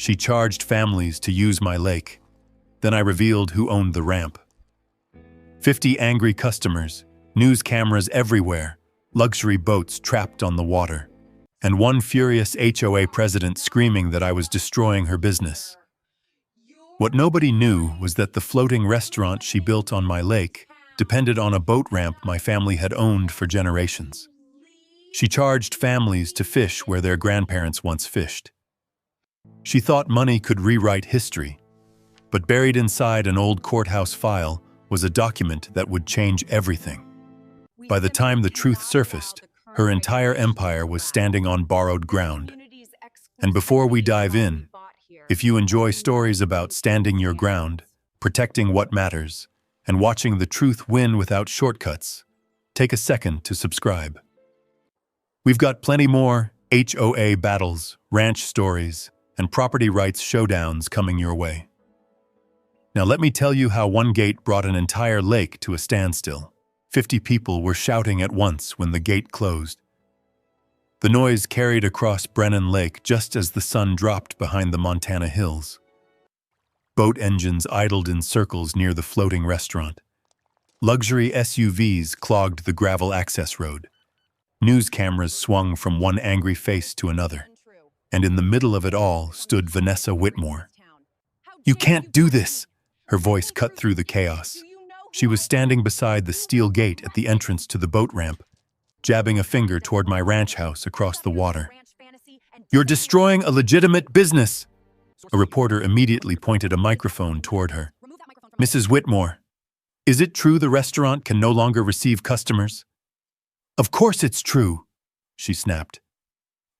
She charged families to use my lake. Then I revealed who owned the ramp. 50 angry customers, news cameras everywhere, luxury boats trapped on the water, and one furious HOA president screaming that I was destroying her business. What nobody knew was that the floating restaurant she built on my lake depended on a boat ramp my family had owned for generations. She charged families to fish where their grandparents once fished. She thought money could rewrite history, but buried inside an old courthouse file was a document that would change everything. By the time the truth surfaced, her entire empire was standing on borrowed ground. And before we dive in, if you enjoy stories about standing your ground, protecting what matters, and watching the truth win without shortcuts, take a second to subscribe. We've got plenty more HOA battles, ranch stories, and property rights showdowns coming your way. Now let me tell you how one gate brought an entire lake to a standstill. 50 people were shouting at once when the gate closed. The noise carried across Brennan Lake just as the sun dropped behind the Montana hills. Boat engines idled in circles near the floating restaurant. Luxury SUVs clogged the gravel access road. News cameras swung from one angry face to another. And in the middle of it all stood Vanessa Whitmore. "You can't do this!" Her voice cut through the chaos. She was standing beside the steel gate at the entrance to the boat ramp, jabbing a finger toward my ranch house across the water. "You're destroying a legitimate business!" A reporter immediately pointed a microphone toward her. "Mrs. Whitmore, is it true the restaurant can no longer receive customers?" "Of course it's true," she snapped.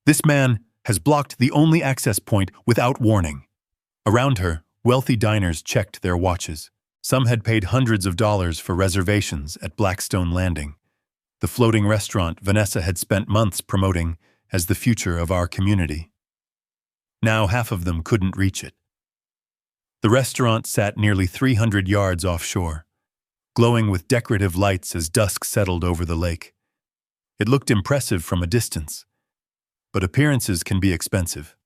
"This man has blocked the only access point without warning." Around her, wealthy diners checked their watches. Some had paid hundreds of dollars for reservations at Blackstone Landing, the floating restaurant Vanessa had spent months promoting as the future of our community. Now half of them couldn't reach it. The restaurant sat nearly 300 yards offshore, glowing with decorative lights as dusk settled over the lake. It looked impressive from a distance, but appearances can be expensive.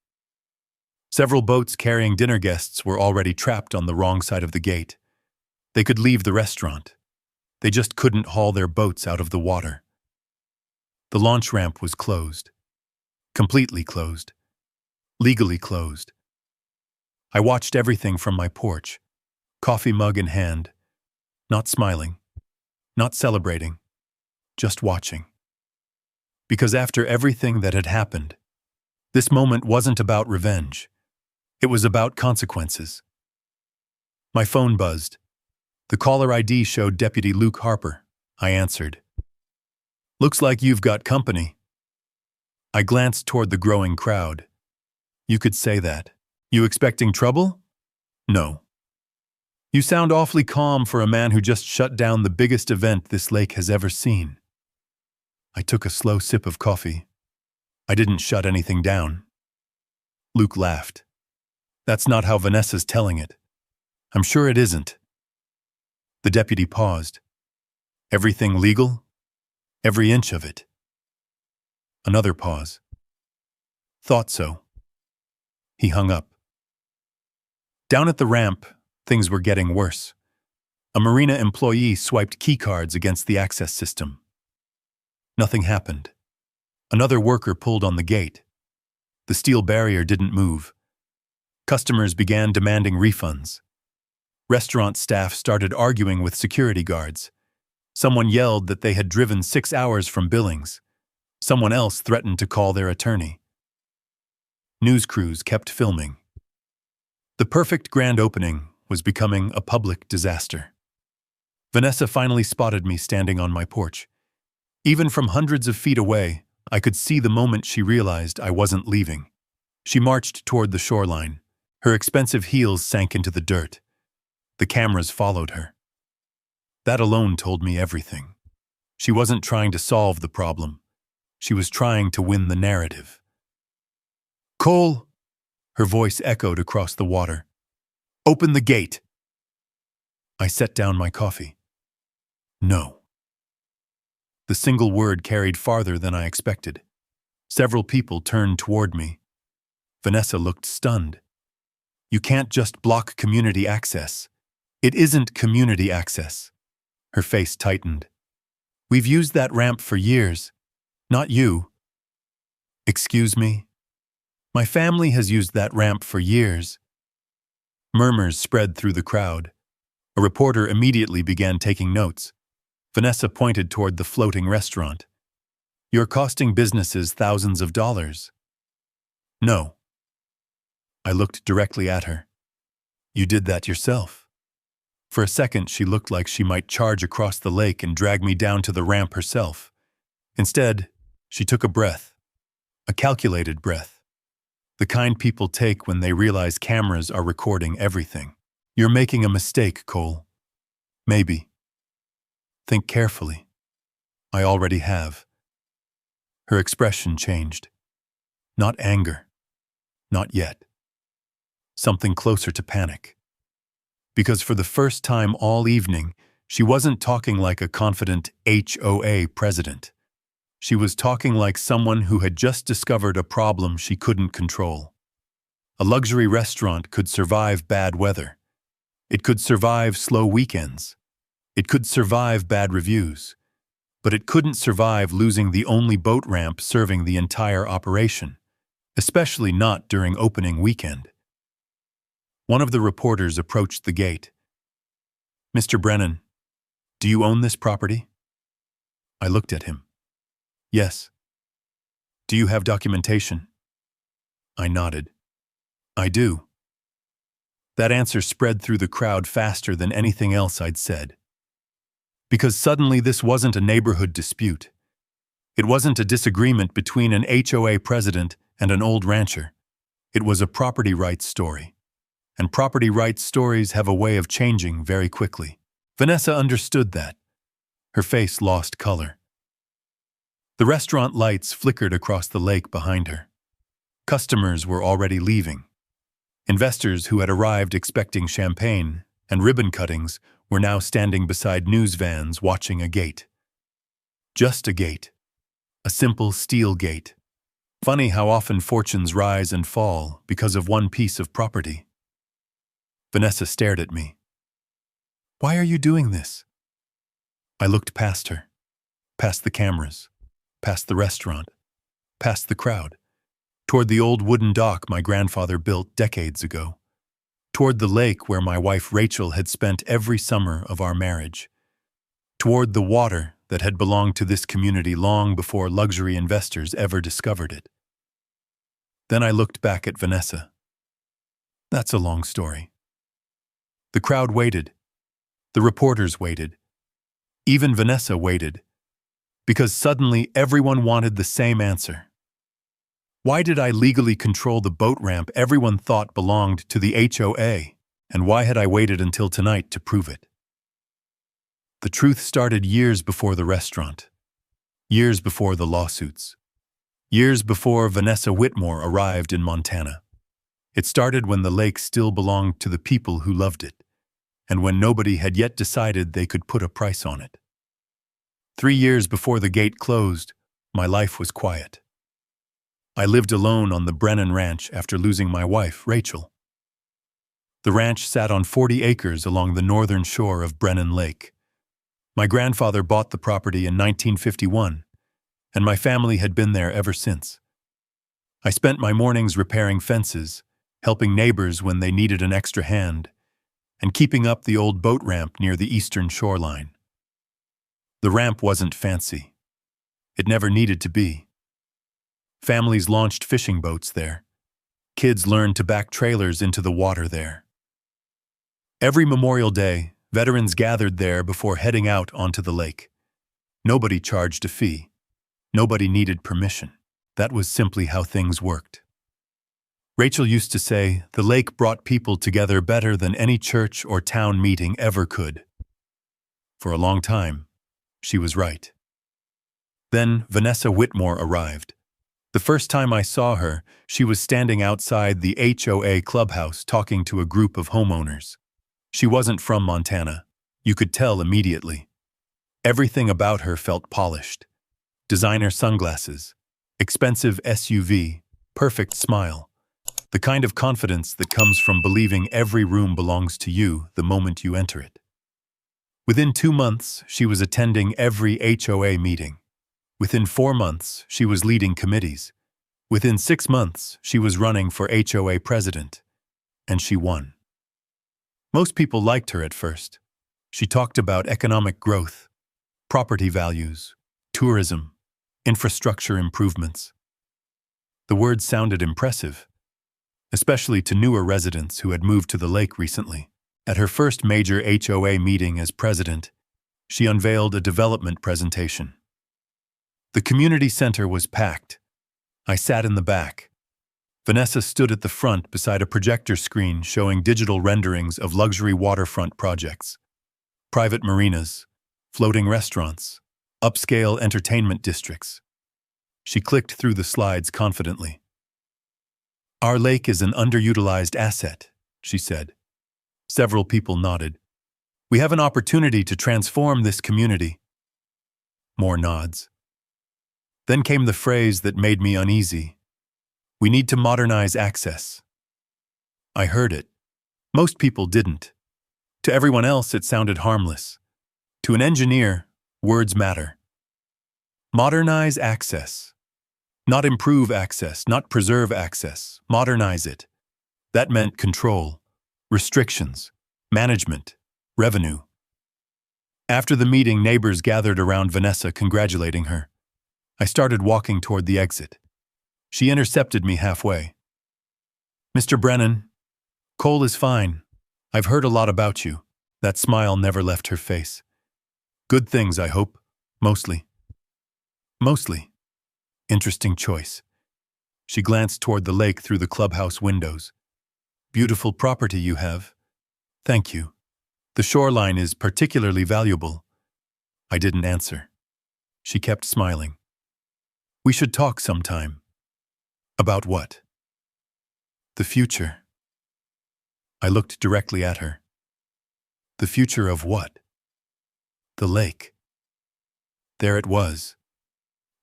Several boats carrying dinner guests were already trapped on the wrong side of the gate. They could leave the restaurant. They just couldn't haul their boats out of the water. The launch ramp was closed. Completely closed. Legally closed. I watched everything from my porch, coffee mug in hand, not smiling, not celebrating, just watching. Because after everything that had happened, this moment wasn't about revenge. It was about consequences. My phone buzzed. The caller ID showed Deputy Luke Harper. I answered. "Looks like you've got company." I glanced toward the growing crowd. "You could say that. You expecting trouble?" "No." "You sound awfully calm for a man who just shut down the biggest event this lake has ever seen." I took a slow sip of coffee. "I didn't shut anything down." Luke laughed. "That's not how Vanessa's telling it." "I'm sure it isn't." The deputy paused. "Everything legal?" "Every inch of it." Another pause. "Thought so." He hung up. Down at the ramp, things were getting worse. A marina employee swiped keycards against the access system. Nothing happened. Another worker pulled on the gate. The steel barrier didn't move. Customers began demanding refunds. Restaurant staff started arguing with security guards. Someone yelled that they had driven 6 hours from Billings. Someone else threatened to call their attorney. News crews kept filming. The perfect grand opening was becoming a public disaster. Vanessa finally spotted me standing on my porch. Even from hundreds of feet away, I could see the moment she realized I wasn't leaving. She marched toward the shoreline. Her expensive heels sank into the dirt. The cameras followed her. That alone told me everything. She wasn't trying to solve the problem. She was trying to win the narrative. "Cole!" Her voice echoed across the water. "Open the gate!" I set down my coffee. "No." The single word carried farther than I expected. Several people turned toward me. Vanessa looked stunned. You can't just block community access. It isn't community access. Her face tightened. We've used that ramp for years. Not you. Excuse me? My family has used that ramp for years. Murmurs spread through the crowd. A reporter immediately began taking notes. Vanessa pointed toward the floating restaurant. You're costing businesses thousands of dollars. No. I looked directly at her. You did that yourself. For a second, she looked like she might charge across the lake and drag me down to the ramp herself. Instead, she took a breath. A calculated breath. The kind people take when they realize cameras are recording everything. You're making a mistake, Cole. Maybe. Think carefully. I already have. Her expression changed. Not anger. Not yet. Something closer to panic. Because for the first time all evening, she wasn't talking like a confident HOA president. She was talking like someone who had just discovered a problem she couldn't control. A luxury restaurant could survive bad weather. It could survive slow weekends. It could survive bad reviews. But it couldn't survive losing the only boat ramp serving the entire operation, especially not during opening weekend. One of the reporters approached the gate. Mr. Brennan, do you own this property? I looked at him. Yes. Do you have documentation? I nodded. I do. That answer spread through the crowd faster than anything else I'd said. Because suddenly this wasn't a neighborhood dispute. It wasn't a disagreement between an HOA president and an old rancher. It was a property rights story. And property rights stories have a way of changing very quickly. Vanessa understood that. Her face lost color. The restaurant lights flickered across the lake behind her. Customers were already leaving. Investors who had arrived expecting champagne and ribbon cuttings were now standing beside news vans watching a gate. Just a gate. A simple steel gate. Funny how often fortunes rise and fall because of one piece of property. Vanessa stared at me. Why are you doing this? I looked past her, past the cameras, past the restaurant, past the crowd, toward the old wooden dock my grandfather built decades ago, toward the lake where my wife Rachel had spent every summer of our marriage, toward the water that had belonged to this community long before luxury investors ever discovered it. Then I looked back at Vanessa. That's a long story. The crowd waited. The reporters waited. Even Vanessa waited. Because suddenly everyone wanted the same answer. Why did I legally control the boat ramp everyone thought belonged to the HOA, and why had I waited until tonight to prove it? The truth started years before the restaurant, years before the lawsuits, years before Vanessa Whitmore arrived in Montana. It started when the lake still belonged to the people who loved it, and when nobody had yet decided they could put a price on it. 3 years before the gate closed, my life was quiet. I lived alone on the Brennan Ranch after losing my wife, Rachel. The ranch sat on 40 acres along the northern shore of Brennan Lake. My grandfather bought the property in 1951, and my family had been there ever since. I spent my mornings repairing fences, helping neighbors when they needed an extra hand, and keeping up the old boat ramp near the eastern shoreline. The ramp wasn't fancy. It never needed to be. Families launched fishing boats there. Kids learned to back trailers into the water there. Every Memorial Day, veterans gathered there before heading out onto the lake. Nobody charged a fee. Nobody needed permission. That was simply how things worked. Rachel used to say the lake brought people together better than any church or town meeting ever could. For a long time, she was right. Then Vanessa Whitmore arrived. The first time I saw her, she was standing outside the HOA clubhouse talking to a group of homeowners. She wasn't from Montana. You could tell immediately. Everything about her felt polished. Designer sunglasses, expensive SUV, perfect smile. The kind of confidence that comes from believing every room belongs to you the moment you enter it. Within 2 months, she was attending every HOA meeting. Within 4 months, she was leading committees. Within 6 months, she was running for HOA president. And she won. Most people liked her at first. She talked about economic growth, property values, tourism, infrastructure improvements. The words sounded impressive, especially to newer residents who had moved to the lake recently. At her first major HOA meeting as president, she unveiled a development presentation. The community center was packed. I sat in the back. Vanessa stood at the front beside a projector screen showing digital renderings of luxury waterfront projects, private marinas, floating restaurants, upscale entertainment districts. She clicked through the slides confidently. "Our lake is an underutilized asset," she said. Several people nodded. "We have an opportunity to transform this community." More nods. Then came the phrase that made me uneasy. "We need to modernize access." I heard it. Most people didn't. To everyone else, it sounded harmless. To an engineer, words matter. Modernize access. Not improve access, not preserve access. Modernize it. That meant control, restrictions, management, revenue. After the meeting, neighbors gathered around Vanessa, congratulating her. I started walking toward the exit. She intercepted me halfway. "Mr. Brennan, Cole is fine. I've heard a lot about you." That smile never left her face. "Good things, I hope. Mostly." Mostly. Interesting choice. She glanced toward the lake through the clubhouse windows. "Beautiful property you have." "Thank you. The shoreline is particularly valuable." I didn't answer. She kept smiling. "We should talk sometime." "About what?" "The future." I looked directly at her. "The future of what?" "The lake." There it was.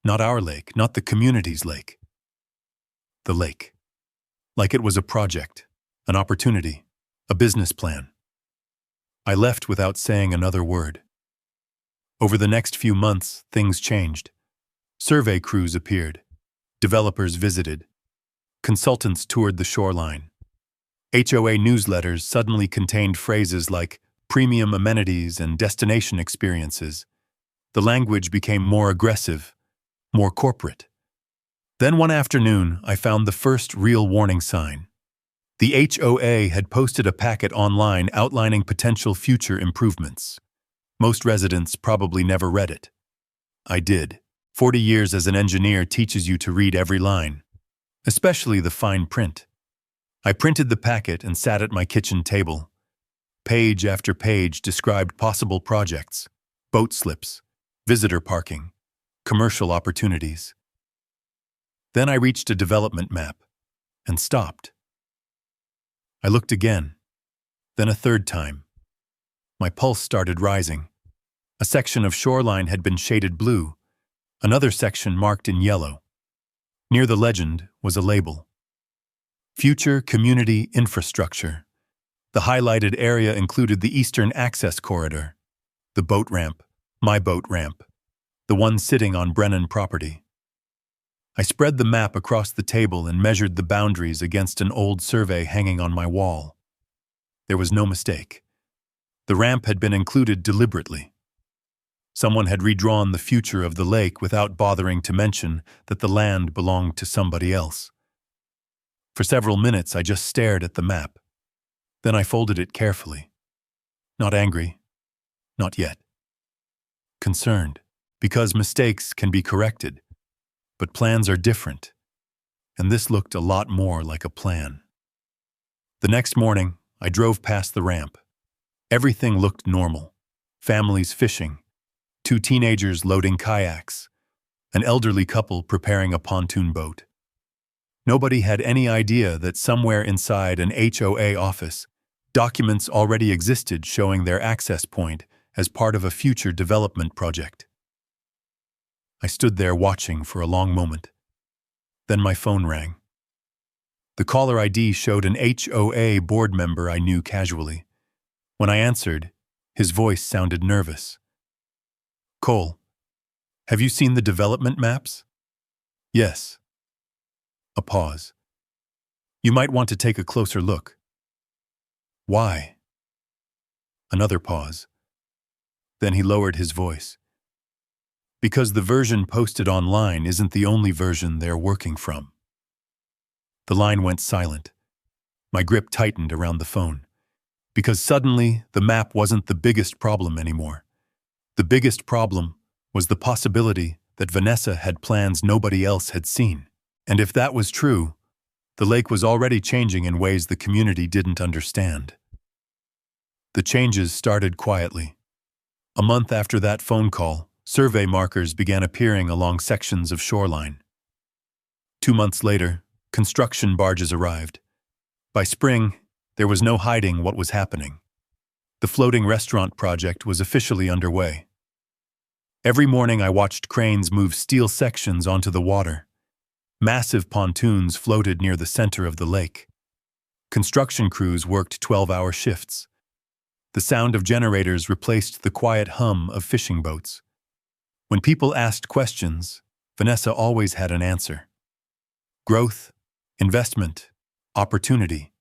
Not our lake, not the community's lake. The lake. Like it was a project, an opportunity, a business plan. I left without saying another word. Over the next few months, things changed. Survey crews appeared. Developers visited. Consultants toured the shoreline. HOA newsletters suddenly contained phrases like premium amenities and destination experiences. The language became more aggressive, more corporate. Then one afternoon, I found the first real warning sign. The HOA had posted a packet online outlining potential future improvements. Most residents probably never read it. I did. 40 years as an engineer teaches you to read every line, especially the fine print. I printed the packet and sat at my kitchen table. Page after page described possible projects, boat slips, visitor parking, commercial opportunities. Then I reached a development map and stopped. I looked again, then a third time. My pulse started rising. A section of shoreline had been shaded blue, another section marked in yellow. Near the legend was a label. Future Community Infrastructure. The highlighted area included the Eastern Access Corridor, the boat ramp, my boat ramp, the one sitting on Brennan property. I spread the map across the table and measured the boundaries against an old survey hanging on my wall. There was no mistake. The ramp had been included deliberately. Someone had redrawn the future of the lake without bothering to mention that the land belonged to somebody else. For several minutes, I just stared at the map. Then I folded it carefully. Not angry. Not yet. Concerned, because mistakes can be corrected. But plans are different, and this looked a lot more like a plan. The next morning, I drove past the ramp. Everything looked normal. Families fishing, 2 teenagers loading kayaks, an elderly couple preparing a pontoon boat. Nobody had any idea that somewhere inside an HOA office, documents already existed showing their access point as part of a future development project. I stood there watching for a long moment. Then my phone rang. The caller ID showed an HOA board member I knew casually. When I answered, his voice sounded nervous. "Cole, have you seen the development maps?" "Yes." A pause. "You might want to take a closer look." "Why?" Another pause. Then he lowered his voice. "Because the version posted online isn't the only version they're working from." The line went silent. My grip tightened around the phone. Because suddenly, the map wasn't the biggest problem anymore. The biggest problem was the possibility that Vanessa had plans nobody else had seen. And if that was true, the lake was already changing in ways the community didn't understand. The changes started quietly. A month after that phone call, survey markers began appearing along sections of shoreline. 2 months later, construction barges arrived. By spring, there was no hiding what was happening. The floating restaurant project was officially underway. Every morning I watched cranes move steel sections onto the water. Massive pontoons floated near the center of the lake. Construction crews worked 12-hour shifts. The sound of generators replaced the quiet hum of fishing boats. When people asked questions, Vanessa always had an answer. Growth, investment, opportunity.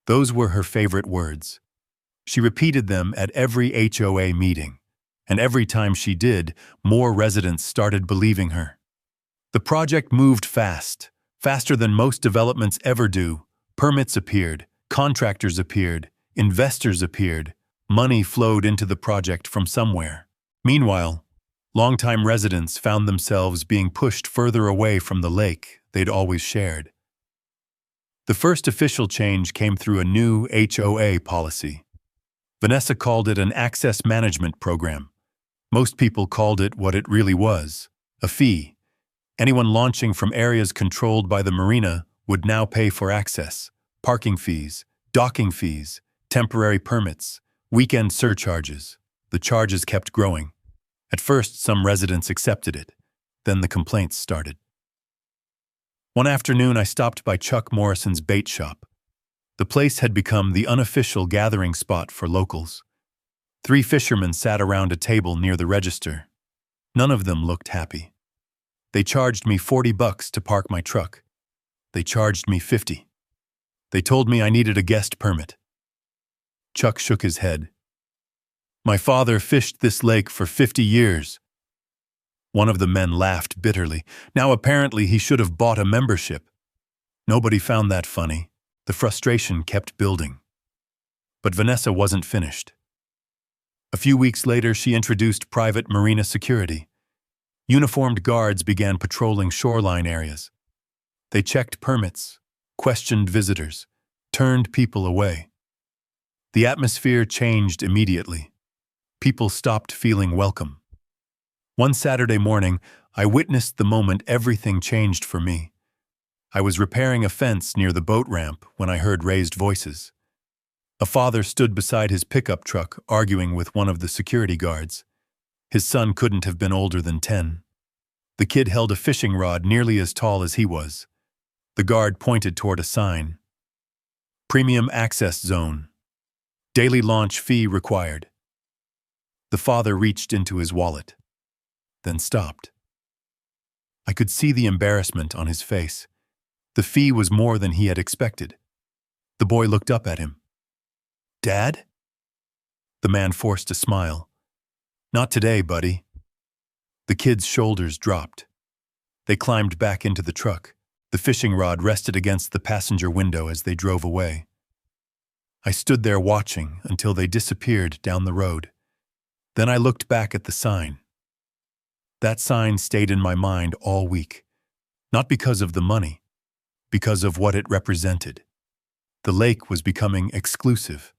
Those were her favorite words. She repeated them at every HOA meeting, and every time she did, more residents started believing her. The project moved fast, faster than most developments ever do. Permits appeared, contractors appeared, investors appeared, money flowed into the project from somewhere. Meanwhile, longtime residents found themselves being pushed further away from the lake they'd always shared. The first official change came through a new HOA policy. Vanessa called it an access management program. Most people called it what it really was, a fee. Anyone launching from areas controlled by the marina would now pay for access, parking fees, docking fees, temporary permits, weekend surcharges. The charges kept growing. At first, some residents accepted it. Then the complaints started. One afternoon, I stopped by Chuck Morrison's bait shop. The place had become the unofficial gathering spot for locals. 3 fishermen sat around a table near the register. None of them looked happy. They charged me $40 to park my truck. They charged me $50. They told me I needed a guest permit. Chuck shook his head. "My father fished this lake for 50 years. One of the men laughed bitterly. Now apparently he should have bought a membership. Nobody found that funny. The frustration kept building. But Vanessa wasn't finished. A few weeks later, she introduced private marina security. Uniformed guards began patrolling shoreline areas. They checked permits, questioned visitors, turned people away. The atmosphere changed immediately. People stopped feeling welcome. One Saturday morning, I witnessed the moment everything changed for me. I was repairing a fence near the boat ramp when I heard raised voices. A father stood beside his pickup truck arguing with one of the security guards. His son couldn't have been older than 10. The kid held a fishing rod nearly as tall as he was. The guard pointed toward a sign. Premium access zone. Daily launch fee required. The father reached into his wallet, then stopped. I could see the embarrassment on his face. The fee was more than he had expected. The boy looked up at him. "Dad?" The man forced a smile. "Not today, buddy." The kid's shoulders dropped. They climbed back into the truck. The fishing rod rested against the passenger window as they drove away. I stood there watching until they disappeared down the road. Then I looked back at the sign. That sign stayed in my mind all week, not because of the money, because of what it represented. The lake was becoming exclusive.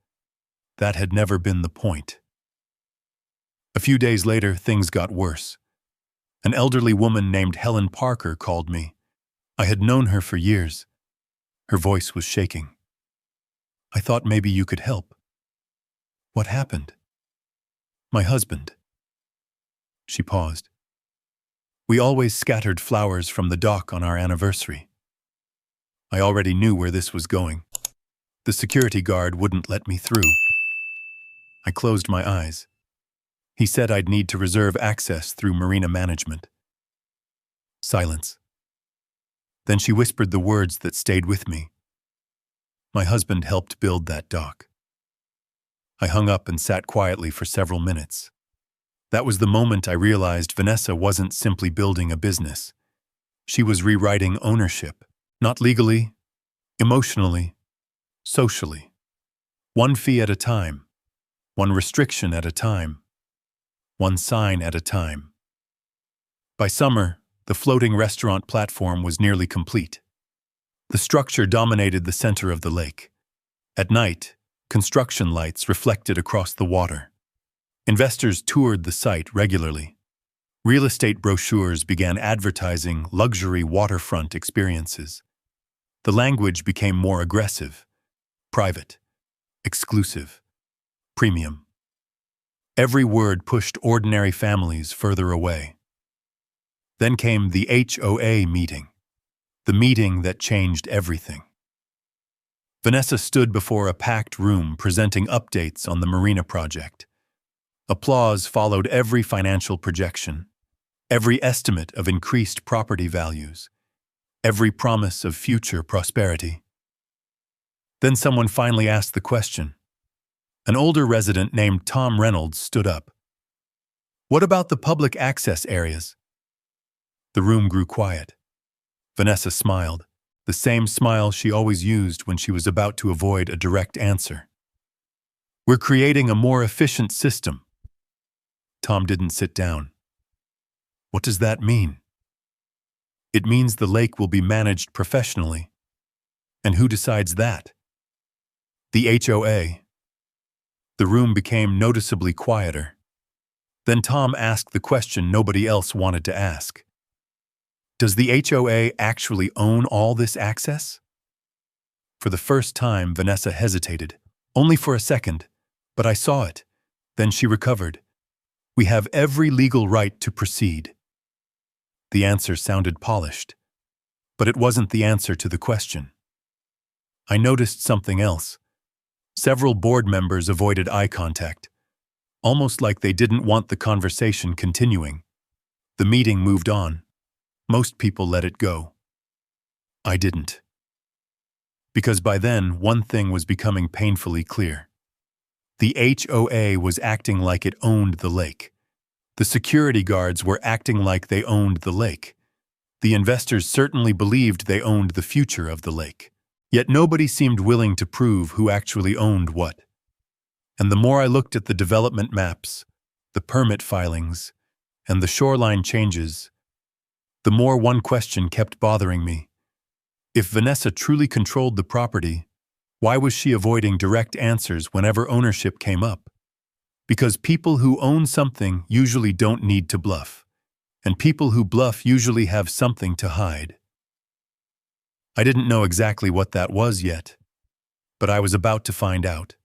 That had never been the point. A few days later, things got worse. An elderly woman named Helen Parker called me. I had known her for years. Her voice was shaking. "I thought maybe you could help." "What happened?" "My husband." She paused. "We always scattered flowers from the dock on our anniversary." I already knew where this was going. The security guard wouldn't let me through. I closed my eyes. He said I'd need to reserve access through marina management. Silence. Then she whispered the words that stayed with me. My husband helped build that dock. I hung up and sat quietly for several minutes. That was the moment I realized Vanessa wasn't simply building a business. She was rewriting ownership, not legally, emotionally, socially. One fee at a time, one restriction at a time, one sign at a time. By summer, the floating restaurant platform was nearly complete. The structure dominated the center of the lake. At night, construction lights reflected across the water. Investors toured the site regularly. Real estate brochures began advertising luxury waterfront experiences. The language became more aggressive, private, exclusive, premium. Every word pushed ordinary families further away. Then came the HOA meeting, the meeting that changed everything. Vanessa stood before a packed room presenting updates on the marina project. Applause followed every financial projection, every estimate of increased property values, every promise of future prosperity. Then someone finally asked the question. An older resident named Tom Reynolds stood up. "What about the public access areas?" The room grew quiet. Vanessa smiled, the same smile she always used when she was about to avoid a direct answer. "We're creating a more efficient system." Tom didn't sit down. "What does that mean?" "It means the lake will be managed professionally." "And who decides that?" "The HOA." The room became noticeably quieter. Then Tom asked the question nobody else wanted to ask. "Does the HOA actually own all this access?" For the first time, Vanessa hesitated, only for a second, but I saw it. Then she recovered. "We have every legal right to proceed." The answer sounded polished, but it wasn't the answer to the question. I noticed something else. Several board members avoided eye contact, almost like they didn't want the conversation continuing. The meeting moved on. Most people let it go. I didn't. Because by then, one thing was becoming painfully clear. The HOA was acting like it owned the lake. The security guards were acting like they owned the lake. The investors certainly believed they owned the future of the lake. Yet nobody seemed willing to prove who actually owned what. And the more I looked at the development maps, the permit filings, and the shoreline changes, the more one question kept bothering me. If Vanessa truly controlled the property, why was she avoiding direct answers whenever ownership came up? Because people who own something usually don't need to bluff, and people who bluff usually have something to hide. I didn't know exactly what that was yet, but I was about to find out.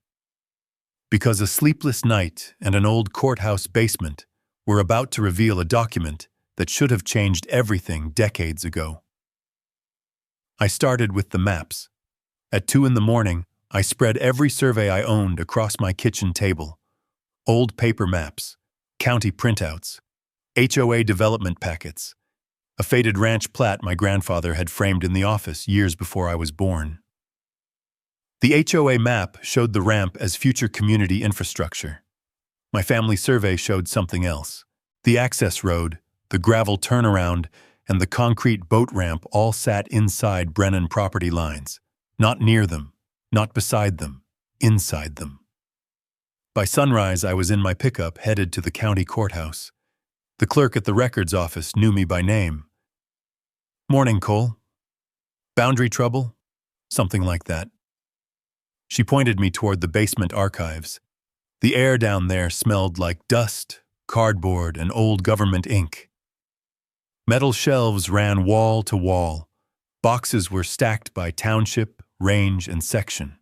Because a sleepless night and an old courthouse basement were about to reveal a document that should have changed everything decades ago. I started with the maps. At 2 a.m, I spread every survey I owned across my kitchen table. Old paper maps, county printouts, HOA development packets, a faded ranch plat my grandfather had framed in the office years before I was born. The HOA map showed the ramp as future community infrastructure. My family survey showed something else. The access road, the gravel turnaround, and the concrete boat ramp all sat inside Brennan property lines. Not near them, not beside them, inside them. By sunrise, I was in my pickup headed to the county courthouse. The clerk at the records office knew me by name. "Morning, Cole." "Boundary trouble?" Something like that. She pointed me toward the basement archives. The air down there smelled like dust, cardboard, and old government ink. Metal shelves ran wall to wall. Boxes were stacked by township, range, and section.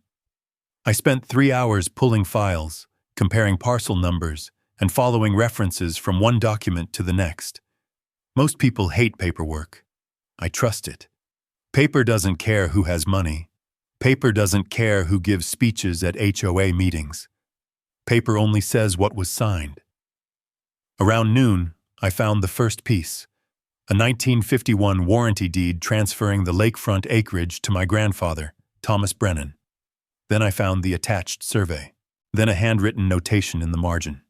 I spent 3 hours pulling files, comparing parcel numbers, and following references from one document to the next. Most people hate paperwork. I trust it. Paper doesn't care who has money. Paper doesn't care who gives speeches at HOA meetings. Paper only says what was signed. Around noon, I found the first piece, a 1951 warranty deed transferring the lakefront acreage to my grandfather, Thomas Brennan. Then I found the attached survey, then a handwritten notation in the margin.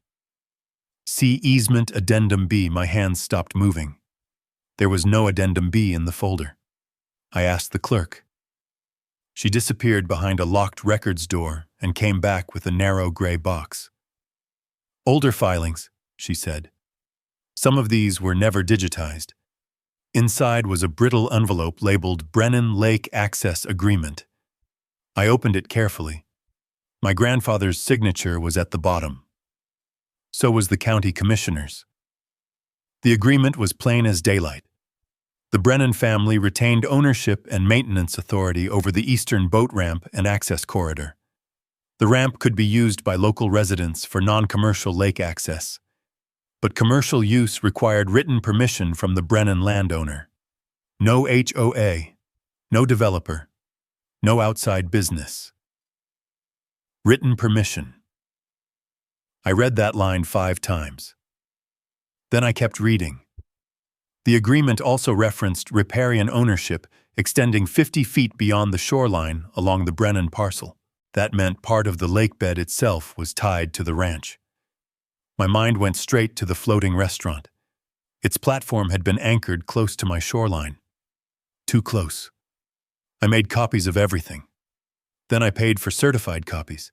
See Easement Addendum B. My hands stopped moving. There was no Addendum B in the folder. I asked the clerk. She disappeared behind a locked records door and came back with a narrow gray box. Older filings, she said. Some of these were never digitized. Inside was a brittle envelope labeled Brennan Lake Access Agreement. I opened it carefully. My grandfather's signature was at the bottom. So was the county commissioner's. The agreement was plain as daylight. The Brennan family retained ownership and maintenance authority over the eastern boat ramp and access corridor. The ramp could be used by local residents for non-commercial lake access, but commercial use required written permission from the Brennan landowner. No HOA, no developer, no outside business. Written permission. I read that line 5 times. Then I kept reading. The agreement also referenced riparian ownership extending 50 feet beyond the shoreline along the Brennan parcel. That meant part of the lake bed itself was tied to the ranch. My mind went straight to the floating restaurant. Its platform had been anchored close to my shoreline. Too close. I made copies of everything. Then I paid for certified copies.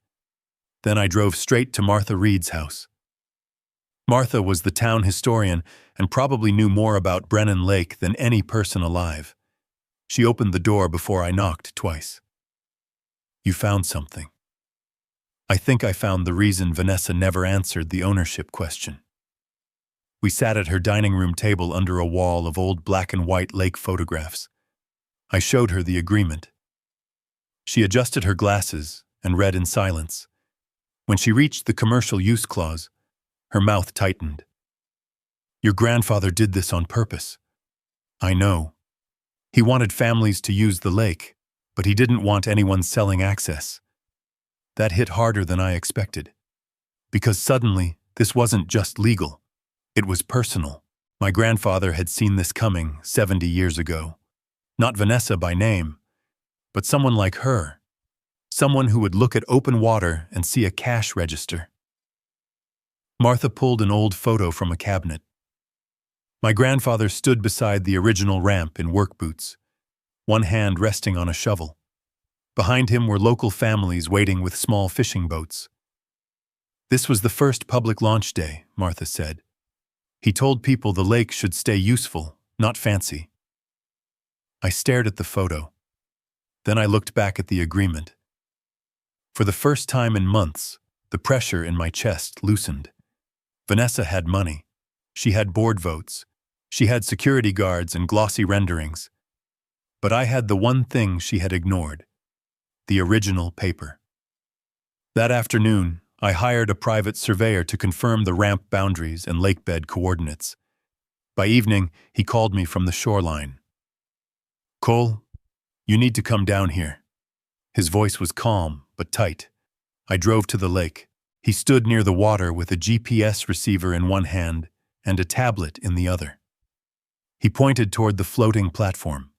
Then I drove straight to Martha Reed's house. Martha was the town historian and probably knew more about Brennan Lake than any person alive. She opened the door before I knocked twice. You found something. I think I found the reason Vanessa never answered the ownership question. We sat at her dining room table under a wall of old black and white lake photographs. I showed her the agreement. She adjusted her glasses and read in silence. When she reached the commercial use clause, her mouth tightened. Your grandfather did this on purpose. I know. He wanted families to use the lake, but he didn't want anyone selling access. That hit harder than I expected. Because suddenly, this wasn't just legal. It was personal. My grandfather had seen this coming 70 years ago. Not Vanessa by name, but someone like her. Someone who would look at open water and see a cash register. Martha pulled an old photo from a cabinet. My grandfather stood beside the original ramp in work boots, one hand resting on a shovel. Behind him were local families waiting with small fishing boats. This was the first public launch day, Martha said. He told people the lake should stay useful, not fancy. I stared at the photo. Then I looked back at the agreement. For the first time in months, the pressure in my chest loosened. Vanessa had money. She had board votes. She had security guards and glossy renderings. But I had the one thing she had ignored: the original paper. That afternoon, I hired a private surveyor to confirm the ramp boundaries and lakebed coordinates. By evening, he called me from the shoreline. Cole, you need to come down here. His voice was calm, but tight. I drove to the lake. He stood near the water with a GPS receiver in one hand and a tablet in the other. He pointed toward the floating platform.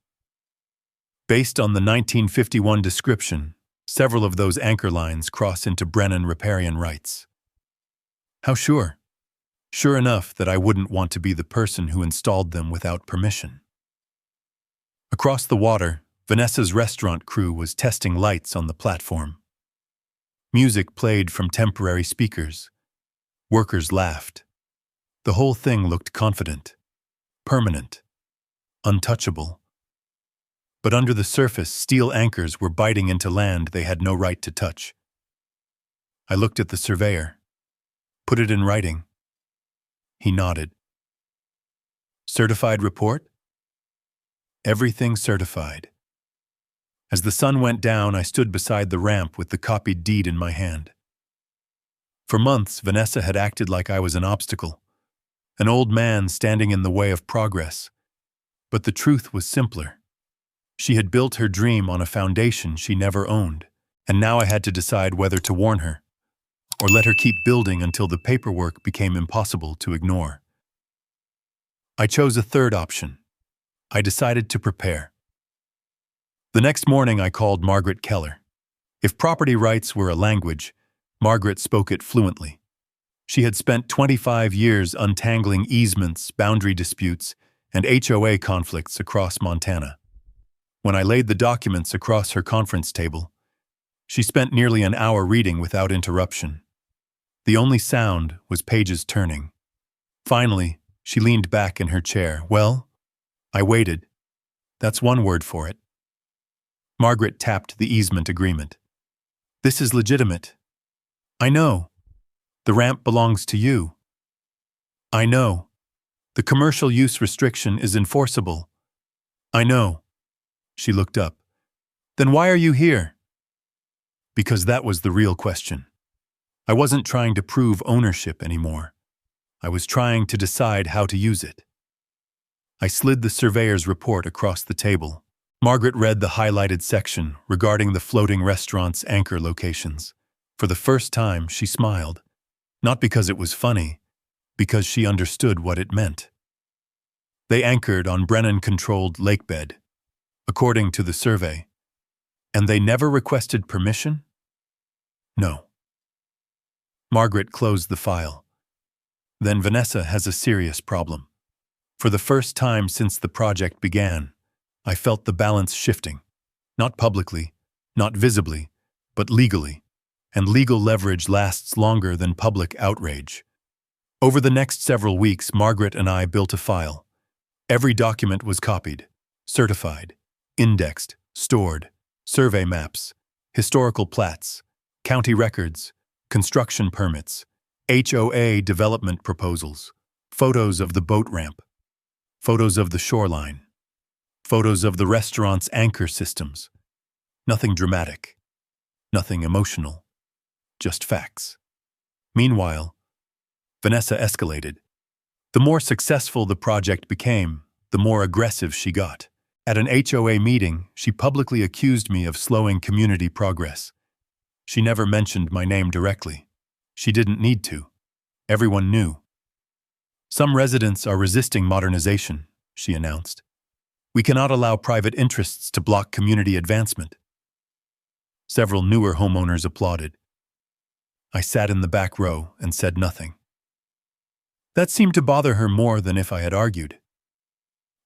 Based on the 1951 description, several of those anchor lines cross into Brennan riparian rights. How sure? Sure enough that I wouldn't want to be the person who installed them without permission. Across the water, Vanessa's restaurant crew was testing lights on the platform. Music played from temporary speakers. Workers laughed. The whole thing looked confident, permanent, untouchable. But under the surface, steel anchors were biting into land they had no right to touch. I looked at the surveyor. Put it in writing. He nodded. Certified report? Everything certified. As the sun went down, I stood beside the ramp with the copied deed in my hand. For months, Vanessa had acted like I was an obstacle, an old man standing in the way of progress. But the truth was simpler. She had built her dream on a foundation she never owned, and now I had to decide whether to warn her or let her keep building until the paperwork became impossible to ignore. I chose a third option. I decided to prepare. The next morning I called Margaret Keller. If property rights were a language, Margaret spoke it fluently. She had spent 25 years untangling easements, boundary disputes, and HOA conflicts across Montana. When I laid the documents across her conference table, she spent nearly an hour reading without interruption. The only sound was pages turning. Finally, she leaned back in her chair. "Well?" I waited. "That's one word for it." Margaret tapped the easement agreement. "This is legitimate." "I know. The ramp belongs to you." "I know. The commercial use restriction is enforceable." "I know." She looked up. "Then why are you here?" Because that was the real question. I wasn't trying to prove ownership anymore. I was trying to decide how to use it. I slid the surveyor's report across the table. Margaret read the highlighted section regarding the floating restaurant's anchor locations. For the first time, she smiled. Not because it was funny, because she understood what it meant. They anchored on Brennan-controlled lakebed, according to the survey. And they never requested permission? No. Margaret closed the file. Then Vanessa has a serious problem. For the first time since the project began, I felt the balance shifting. Not publicly, not visibly, but legally. And legal leverage lasts longer than public outrage. Over the next several weeks, Margaret and I built a file. Every document was copied, certified, indexed, stored, survey maps, historical plats, county records, construction permits, HOA development proposals, photos of the boat ramp, photos of the shoreline, photos of the restaurant's anchor systems. Nothing dramatic, nothing emotional, just facts. Meanwhile, Vanessa escalated. The more successful the project became, the more aggressive she got. At an HOA meeting, she publicly accused me of slowing community progress. She never mentioned my name directly. She didn't need to. Everyone knew. "Some residents are resisting modernization," she announced. "We cannot allow private interests to block community advancement." Several newer homeowners applauded. I sat in the back row and said nothing. That seemed to bother her more than if I had argued.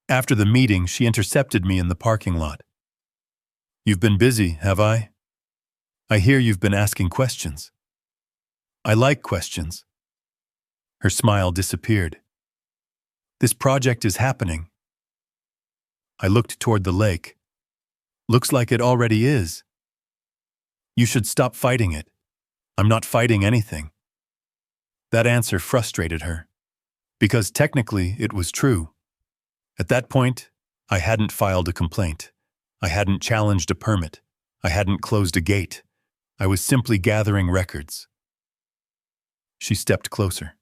After the meeting, she intercepted me in the parking lot. "You've been busy, have I? I hear you've been asking questions." "I like questions." Her smile disappeared. "This project is happening." I looked toward the lake. "Looks like it already is." "You should stop fighting it." "I'm not fighting anything." That answer frustrated her, because technically it was true. At that point, I hadn't filed a complaint. I hadn't challenged a permit. I hadn't closed a gate. I was simply gathering records. She stepped closer.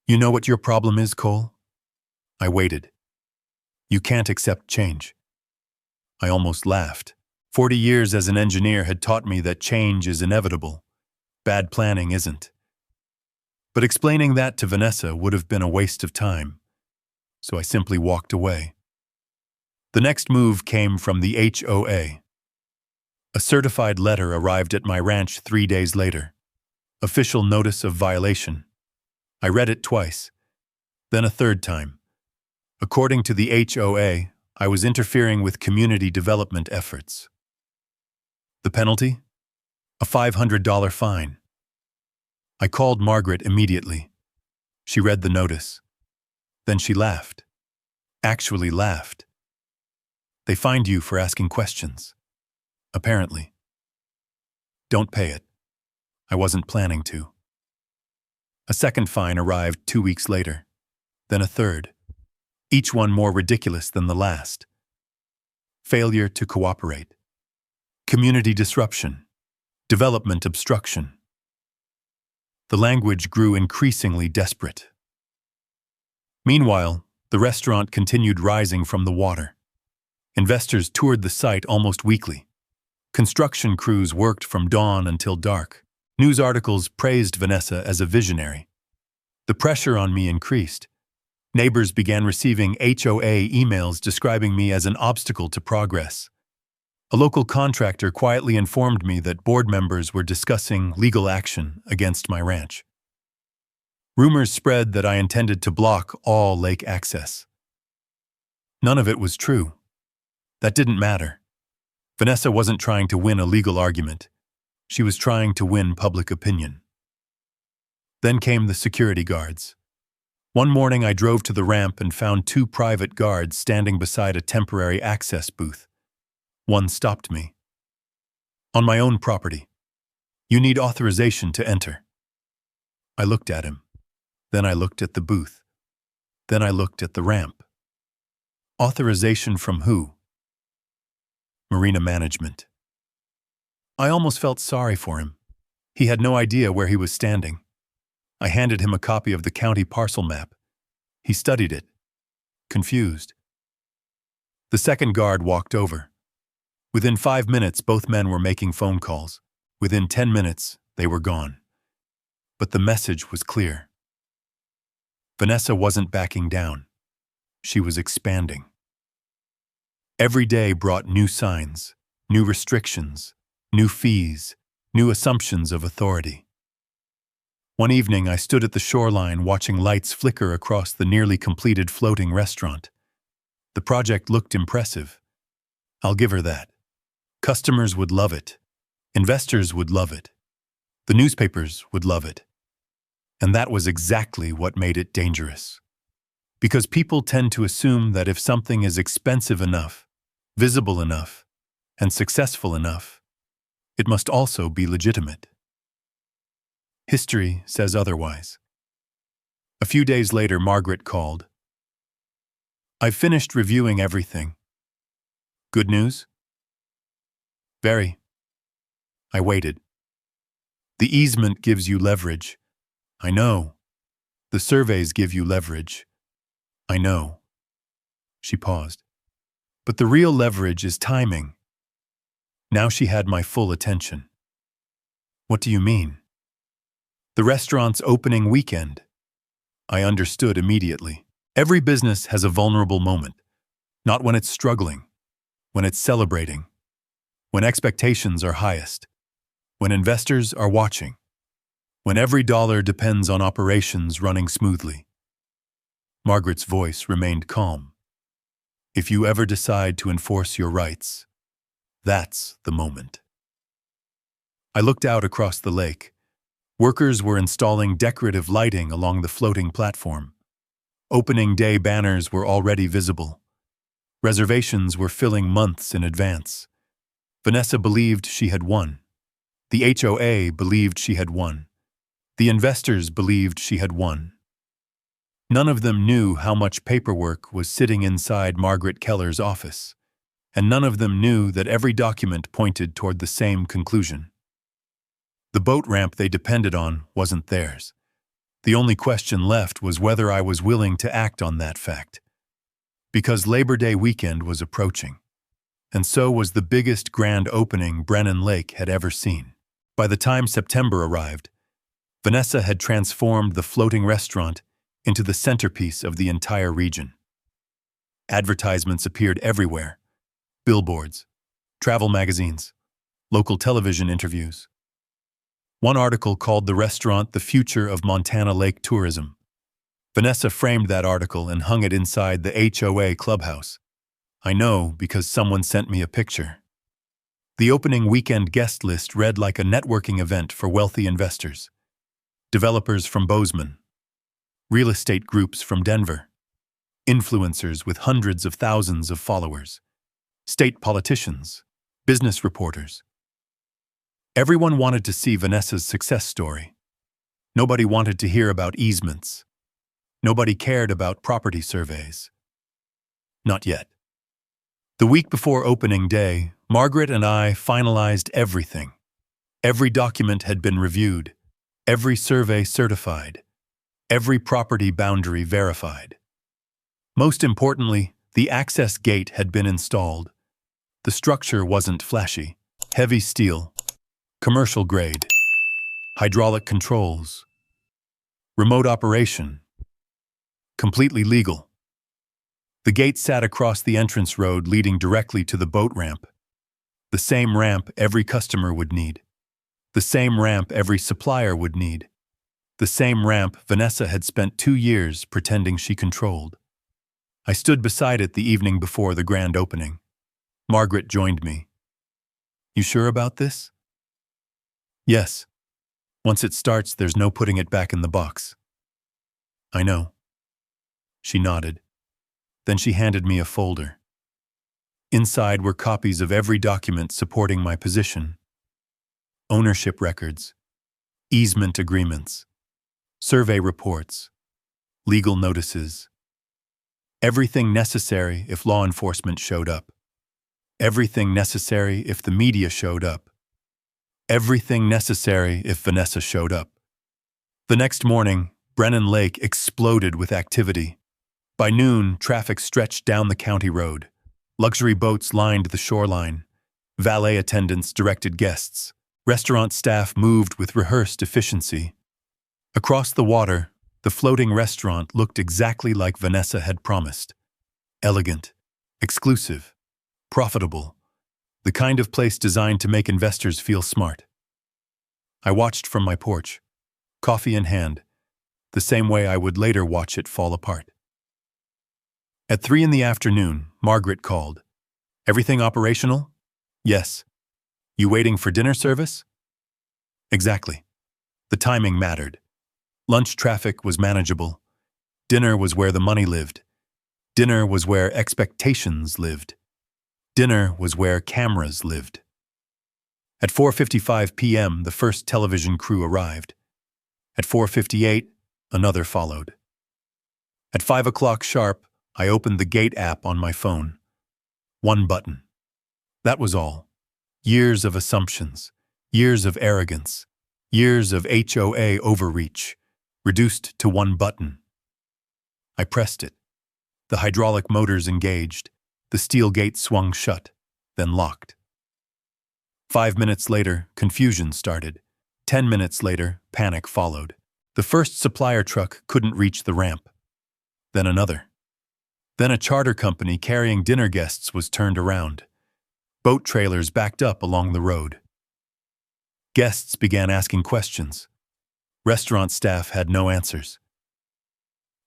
"You know what your problem is, Cole?" I waited. "You can't accept change." I almost laughed. 40 years as an engineer had taught me that change is inevitable. Bad planning isn't. But explaining that to Vanessa would have been a waste of time, so I simply walked away. The next move came from the HOA. A certified letter arrived at my ranch 3 days later. Official notice of violation. I read it twice, then a third time. According to the HOA, I was interfering with community development efforts. The penalty? A $500 fine. I called Margaret immediately. She read the notice. Then she laughed. Actually laughed. "They fined you for asking questions. Apparently." "Don't pay it." I wasn't planning to. A second fine arrived 2 weeks later, then a third, each one more ridiculous than the last. Failure to cooperate. Community disruption. Development obstruction. The language grew increasingly desperate. Meanwhile, the restaurant continued rising from the water. Investors toured the site almost weekly. Construction crews worked from dawn until dark. News articles praised Vanessa as a visionary. The pressure on me increased. Neighbors began receiving HOA emails describing me as an obstacle to progress. A local contractor quietly informed me that board members were discussing legal action against my ranch. Rumors spread that I intended to block all lake access. None of it was true. That didn't matter. Vanessa wasn't trying to win a legal argument. She was trying to win public opinion. Then came the security guards. One morning I drove to the ramp and found 2 private guards standing beside a temporary access booth. One stopped me. "On my own property. You need authorization to enter." I looked at him. Then I looked at the booth. Then I looked at the ramp. Authorization from who? Marina management. I almost felt sorry for him. He had no idea where he was standing. I handed him a copy of the county parcel map. He studied it, confused. The second guard walked over. Within 5 minutes, both men were making phone calls. Within 10 minutes, they were gone. But the message was clear. Vanessa wasn't backing down. She was expanding. Every day brought new signs, new restrictions, new fees, new assumptions of authority. One evening, I stood at the shoreline watching lights flicker across the nearly completed floating restaurant. The project looked impressive. I'll give her that. Customers would love it. Investors would love it. The newspapers would love it. And that was exactly what made it dangerous. Because people tend to assume that if something is expensive enough, visible enough, and successful enough, it must also be legitimate. History says otherwise. A few days later, Margaret called. "I've finished reviewing everything." "Good news?" "Very." I waited. "The easement gives you leverage." "I know." "The surveys give you leverage." "I know." She paused. "But the real leverage is timing." Now she had my full attention. "What do you mean?" "The restaurant's opening weekend." I understood immediately. Every business has a vulnerable moment. Not when it's struggling, when it's celebrating, when expectations are highest, when investors are watching, when every dollar depends on operations running smoothly. Margaret's voice remained calm. "If you ever decide to enforce your rights, that's the moment." I looked out across the lake. Workers were installing decorative lighting along the floating platform. Opening day banners were already visible. Reservations were filling months in advance. Vanessa believed she had won. The HOA believed she had won. The investors believed she had won. None of them knew how much paperwork was sitting inside Margaret Keller's office, and none of them knew that every document pointed toward the same conclusion. The boat ramp they depended on wasn't theirs. The only question left was whether I was willing to act on that fact. Because Labor Day weekend was approaching, and so was the biggest grand opening Brennan Lake had ever seen. By the time September arrived, Vanessa had transformed the floating restaurant into the centerpiece of the entire region. Advertisements appeared everywhere: billboards, travel magazines, local television interviews. One article called the restaurant the future of Montana lake tourism. Vanessa framed that article and hung it inside the HOA clubhouse. I know because someone sent me a picture. The opening weekend guest list read like a networking event for wealthy investors. Developers from Bozeman, real estate groups from Denver, influencers with hundreds of thousands of followers, state politicians, business reporters. Everyone wanted to see Vanessa's success story. Nobody wanted to hear about easements. Nobody cared about property surveys. Not yet. The week before opening day, Margaret and I finalized everything. Every document had been reviewed, every survey certified, every property boundary verified. Most importantly, The access gate had been installed. The structure wasn't flashy. Heavy steel, commercial grade, hydraulic controls, remote operation, completely legal. The gate sat across the entrance road leading directly to the boat ramp. The same ramp every customer would need. The same ramp every supplier would need. The same ramp Vanessa had spent 2 years pretending she controlled. I stood beside it the evening before the grand opening. Margaret joined me. "You sure about this?" "Yes. Once it starts, there's no putting it back in the box." "I know." She nodded. Then she handed me a folder. Inside were copies of every document supporting my position. Ownership records, easement agreements, survey reports, legal notices. Everything necessary if law enforcement showed up. Everything necessary if the media showed up. Everything necessary if Vanessa showed up. The next morning, Brennan Lake exploded with activity. By noon, traffic stretched down the county road. Luxury boats lined the shoreline. Valet attendants directed guests. Restaurant staff moved with rehearsed efficiency. Across the water, the floating restaurant looked exactly like Vanessa had promised. Elegant, exclusive, profitable, the kind of place designed to make investors feel smart. I watched from my porch, coffee in hand, the same way I would later watch it fall apart. At 3 in the afternoon, Margaret called. "Everything operational?" "Yes." "You waiting for dinner service?" "Exactly." The timing mattered. Lunch traffic was manageable. Dinner was where the money lived. Dinner was where expectations lived. Dinner was where cameras lived. At 4:55 p.m., the first television crew arrived. At 4:58, another followed. At 5 o'clock sharp, I opened the gate app on my phone. One button. That was all. Years of assumptions, years of arrogance, years of HOA overreach, reduced to one button. I pressed it. The hydraulic motors engaged. The steel gate swung shut, then locked. 5 minutes later, confusion started. 10 minutes later, panic followed. The first supplier truck couldn't reach the ramp. Then another. Then a charter company carrying dinner guests was turned around. Boat trailers backed up along the road. Guests began asking questions. Restaurant staff had no answers.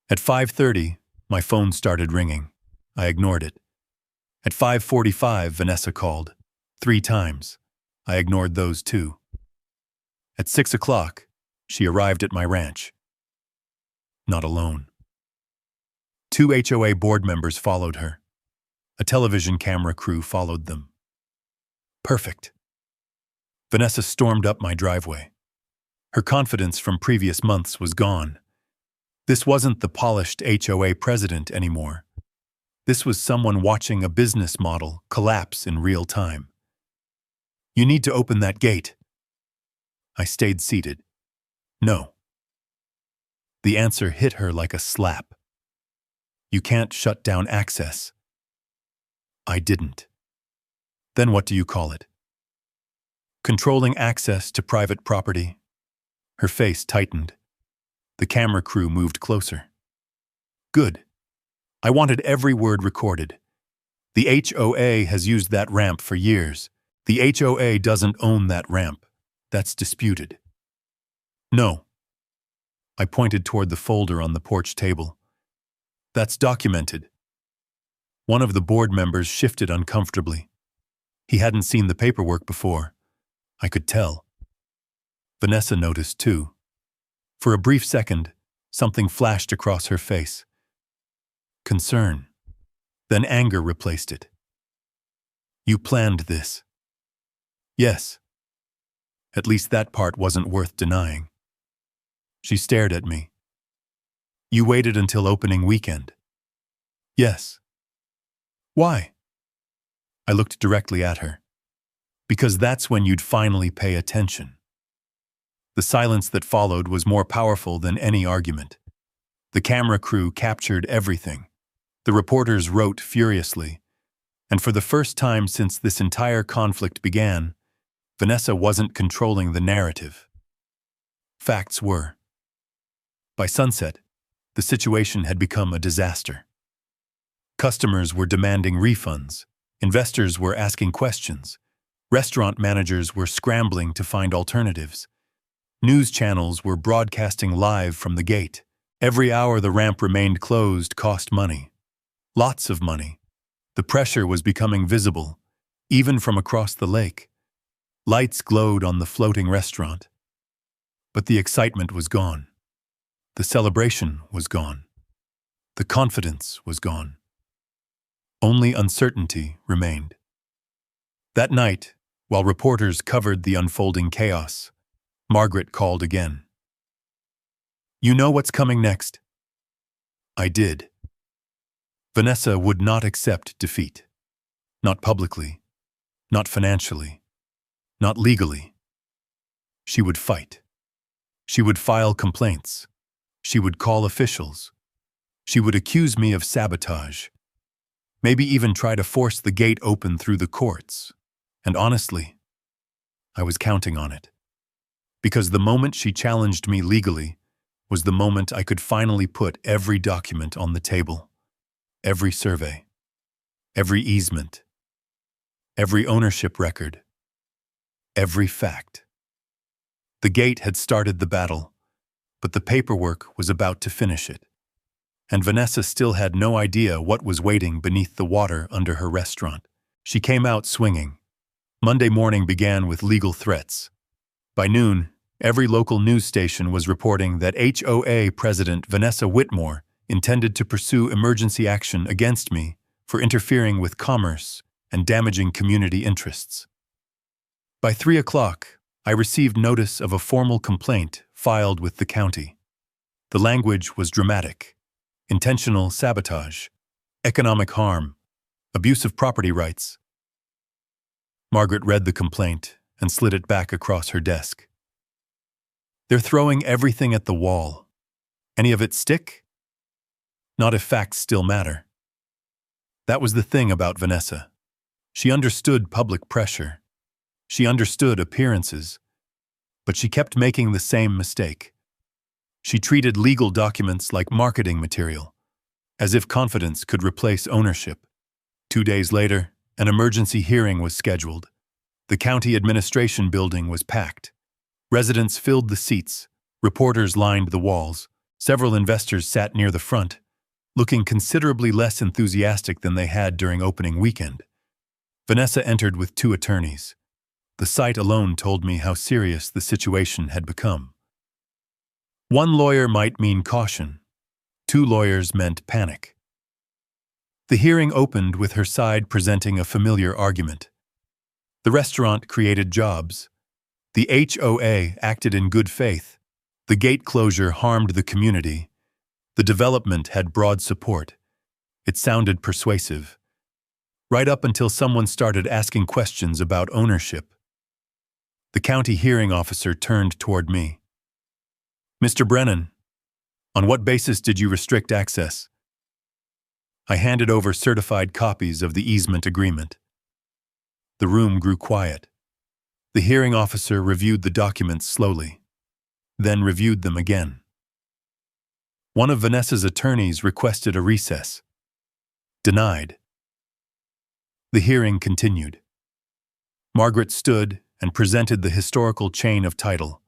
At 5:30, my phone started ringing. I ignored it. At 5:45, Vanessa called. 3 times. I ignored those too. At 6 o'clock, she arrived at my ranch. Not alone. 2 HOA board members followed her. A television camera crew followed them. Perfect. Vanessa stormed up my driveway. Her confidence from previous months was gone. This wasn't the polished HOA president anymore. This was someone watching a business model collapse in real time. "You need to open that gate." I stayed seated. "No." The answer hit her like a slap. "You can't shut down access." I didn't. Then what do you call it? Controlling access to private property. Her face tightened. The camera crew moved closer. Good. I wanted every word recorded. The HOA has used that ramp for years. The HOA doesn't own that ramp. That's disputed. No. I pointed toward the folder on the porch table. That's documented. One of the board members shifted uncomfortably. He hadn't seen the paperwork before. I could tell. Vanessa noticed too. For a brief second, something flashed across her face. Concern. Then anger replaced it. "You planned this." "Yes." At least that part wasn't worth denying. She stared at me. "You waited until opening weekend." "Yes." "Why?" I looked directly at her. "Because that's when you'd finally pay attention." The silence that followed was more powerful than any argument. The camera crew captured everything. The reporters wrote furiously, and for the first time since this entire conflict began, Vanessa wasn't controlling the narrative. Facts were. By sunset, the situation had become a disaster. Customers were demanding refunds, investors were asking questions, restaurant managers were scrambling to find alternatives. News channels were broadcasting live from the gate. Every hour the ramp remained closed cost money. Lots of money. The pressure was becoming visible, even from across the lake. Lights glowed on the floating restaurant. But the excitement was gone. The celebration was gone. The confidence was gone. Only uncertainty remained. That night, while reporters covered the unfolding chaos, Margaret called again. "You know what's coming next?" I did. Vanessa would not accept defeat. Not publicly, not financially, not legally. She would fight. She would file complaints. She would call officials. She would accuse me of sabotage. Maybe even try to force the gate open through the courts. And honestly, I was counting on it. Because the moment she challenged me legally was the moment I could finally put every document on the table. Every survey. Every easement. Every ownership record. Every fact. The gate had started the battle, but the paperwork was about to finish it. And Vanessa still had no idea what was waiting beneath the water under her restaurant. She came out swinging. Monday morning began with legal threats. By noon, every local news station was reporting that HOA President Vanessa Whitmore intended to pursue emergency action against me for interfering with commerce and damaging community interests. By 3 o'clock, I received notice of a formal complaint filed with the county. The language was dramatic: intentional sabotage, economic harm, abuse of property rights. Margaret read the complaint and slid it back across her desk. "They're throwing everything at the wall. Any of it stick? Not if facts still matter." That was the thing about Vanessa. She understood public pressure. She understood appearances. But she kept making the same mistake. She treated legal documents like marketing material, as if confidence could replace ownership. 2 days later, an emergency hearing was scheduled. The county administration building was packed. Residents filled the seats. Reporters lined the walls. Several investors sat near the front, looking considerably less enthusiastic than they had during opening weekend. Vanessa entered with 2 attorneys. The sight alone told me how serious the situation had become. One lawyer might mean caution. 2 lawyers meant panic. The hearing opened with her side presenting a familiar argument. The restaurant created jobs. The HOA acted in good faith. The gate closure harmed the community. The development had broad support. It sounded persuasive. Right up until someone started asking questions about ownership. The county hearing officer turned toward me. "Mr. Brennan, on what basis did you restrict access?" I handed over certified copies of the easement agreement. The room grew quiet. The hearing officer reviewed the documents slowly, then reviewed them again. One of Vanessa's attorneys requested a recess. Denied. The hearing continued. Margaret stood and presented the historical chain of title.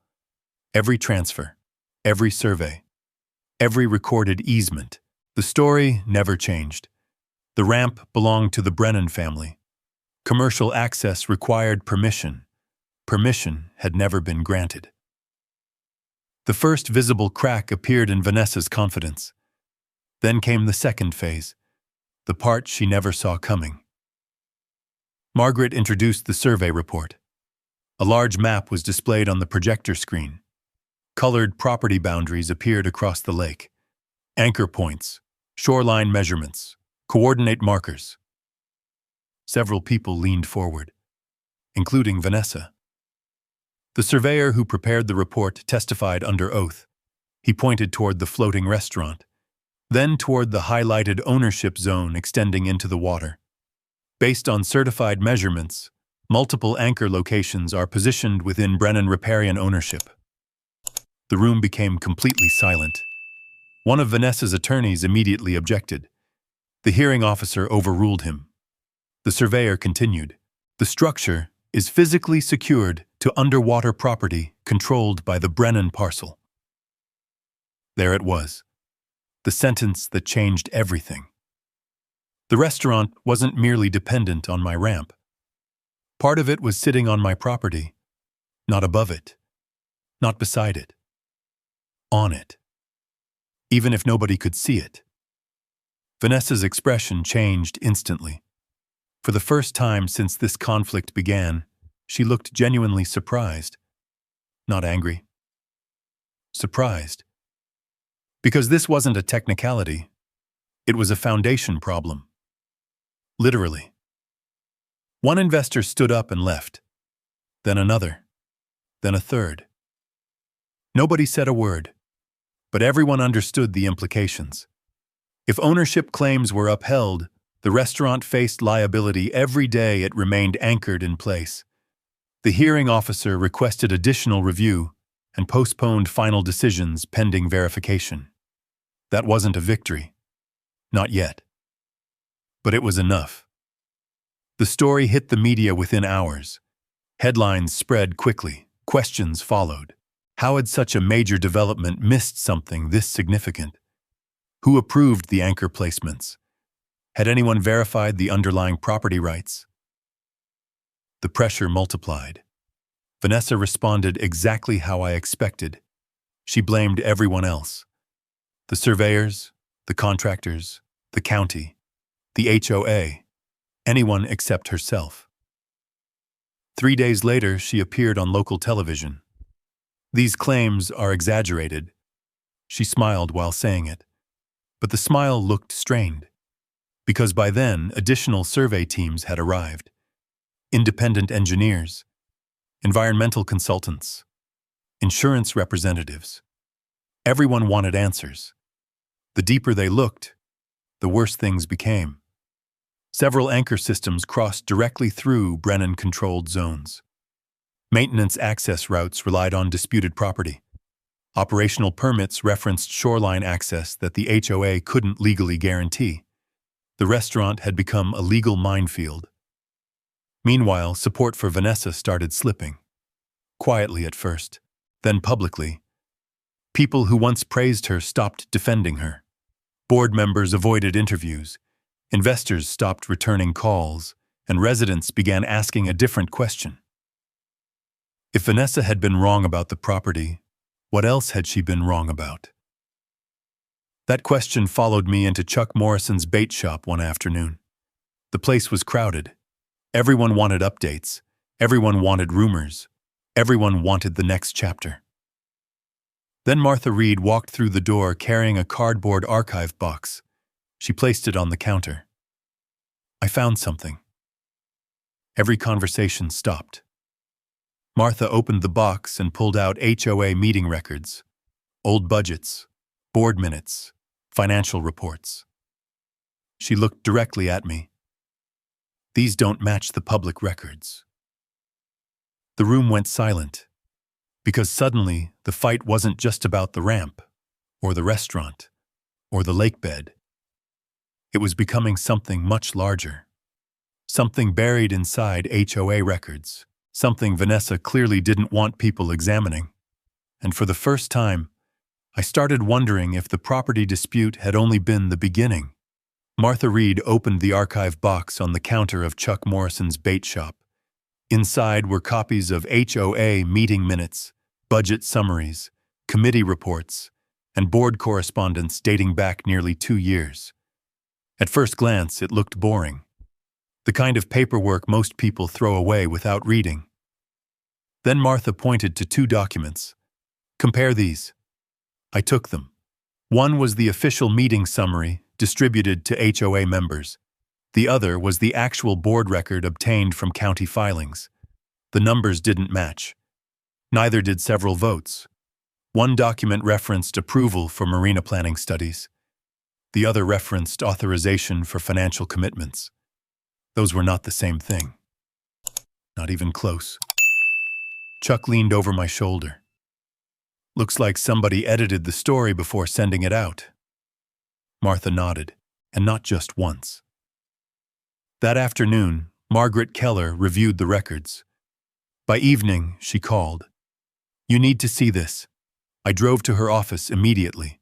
Every transfer, every survey, every recorded easement. The story never changed. The ramp belonged to the Brennan family. Commercial access required permission. Permission had never been granted. The first visible crack appeared in Vanessa's confidence. Then came the second phase, the part she never saw coming. Margaret introduced the survey report. A large map was displayed on the projector screen. Colored property boundaries appeared across the lake. Anchor points, shoreline measurements, coordinate markers. Several people leaned forward, including Vanessa. The surveyor who prepared the report testified under oath. He pointed toward the floating restaurant. then toward the highlighted ownership zone extending into the water. Based on certified measurements, multiple anchor locations are positioned within Brennan riparian ownership. The room became completely silent. One of Vanessa's attorneys immediately objected. The hearing officer overruled him. The surveyor continued. The structure is physically secured to underwater property controlled by the Brennan parcel. There it was, the sentence that changed everything. The restaurant wasn't merely dependent on my ramp. Part of it was sitting on my property, not above it, not beside it, on it, even if nobody could see it. Vanessa's expression changed instantly. For the first time since this conflict began, she looked genuinely surprised. Not angry. Surprised. Because this wasn't a technicality. It was a foundation problem. Literally. One investor stood up and left. Then another. Then a third. Nobody said a word, but everyone understood the implications. If ownership claims were upheld, the restaurant faced liability every day it remained anchored in place. The hearing officer requested additional review and postponed final decisions pending verification. That wasn't a victory. Not yet. But it was enough. The story hit the media within hours. Headlines spread quickly. Questions followed. How had such a major development missed something this significant? Who approved the anchor placements? Had anyone verified the underlying property rights? The pressure multiplied. Vanessa responded exactly how I expected. She blamed everyone else. The surveyors, the contractors, the county, the HOA, anyone except herself. 3 days later, she appeared on local television. These claims are exaggerated. She smiled while saying it. But the smile looked strained. Because by then, additional survey teams had arrived. Independent engineers, environmental consultants, insurance representatives. Everyone wanted answers. The deeper they looked, the worse things became. Several anchor systems crossed directly through Brennan-controlled zones. Maintenance access routes relied on disputed property. Operational permits referenced shoreline access that the HOA couldn't legally guarantee. The restaurant had become a legal minefield. Meanwhile, support for Vanessa started slipping. Quietly at first, then publicly. People who once praised her stopped defending her. Board members avoided interviews. Investors stopped returning calls, and residents began asking a different question. If Vanessa had been wrong about the property, what else had she been wrong about? That question followed me into Chuck Morrison's bait shop one afternoon. The place was crowded. Everyone wanted updates. Everyone wanted rumors. Everyone wanted the next chapter. Then Martha Reed walked through the door carrying a cardboard archive box. She placed it on the counter. I found something. Every conversation stopped. Martha opened the box and pulled out HOA meeting records, old budgets, board minutes, financial reports. She looked directly at me. These don't match the public records. The room went silent, because suddenly the fight wasn't just about the ramp, or the restaurant, or the lake bed. It was becoming something much larger. Something buried inside HOA records. Something Vanessa clearly didn't want people examining. And for the first time, I started wondering if the property dispute had only been the beginning. Martha Reed opened the archive box on the counter of Chuck Morrison's bait shop. Inside were copies of HOA meeting minutes, budget summaries, committee reports, and board correspondence dating back nearly 2 years. At first glance, it looked boring. The kind of paperwork most people throw away without reading. Then Martha pointed to 2 documents. Compare these. I took them. One was the official meeting summary distributed to HOA members. The other was the actual board record obtained from county filings. The numbers didn't match. Neither did several votes. One document referenced approval for marina planning studies. The other referenced authorization for financial commitments. Those were not the same thing. Not even close. Chuck leaned over my shoulder. Looks like somebody edited the story before sending it out. Martha nodded, and not just once. That afternoon, Margaret Keller reviewed the records. By evening, she called. "You need to see this." I drove to her office immediately.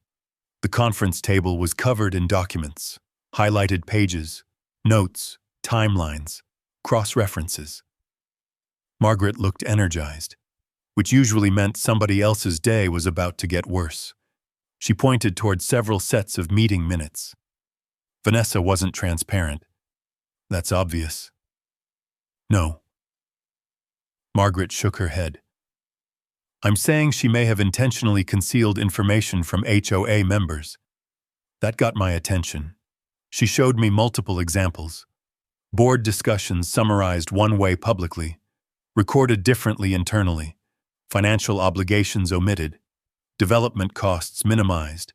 The conference table was covered in documents, highlighted pages, notes, timelines, cross-references. Margaret looked energized, which usually meant somebody else's day was about to get worse. She pointed toward several sets of meeting minutes. Vanessa wasn't transparent. That's obvious. No. Margaret shook her head. I'm saying she may have intentionally concealed information from HOA members. That got my attention. She showed me multiple examples. Board discussions summarized one way publicly, recorded differently internally, financial obligations omitted, development costs minimized,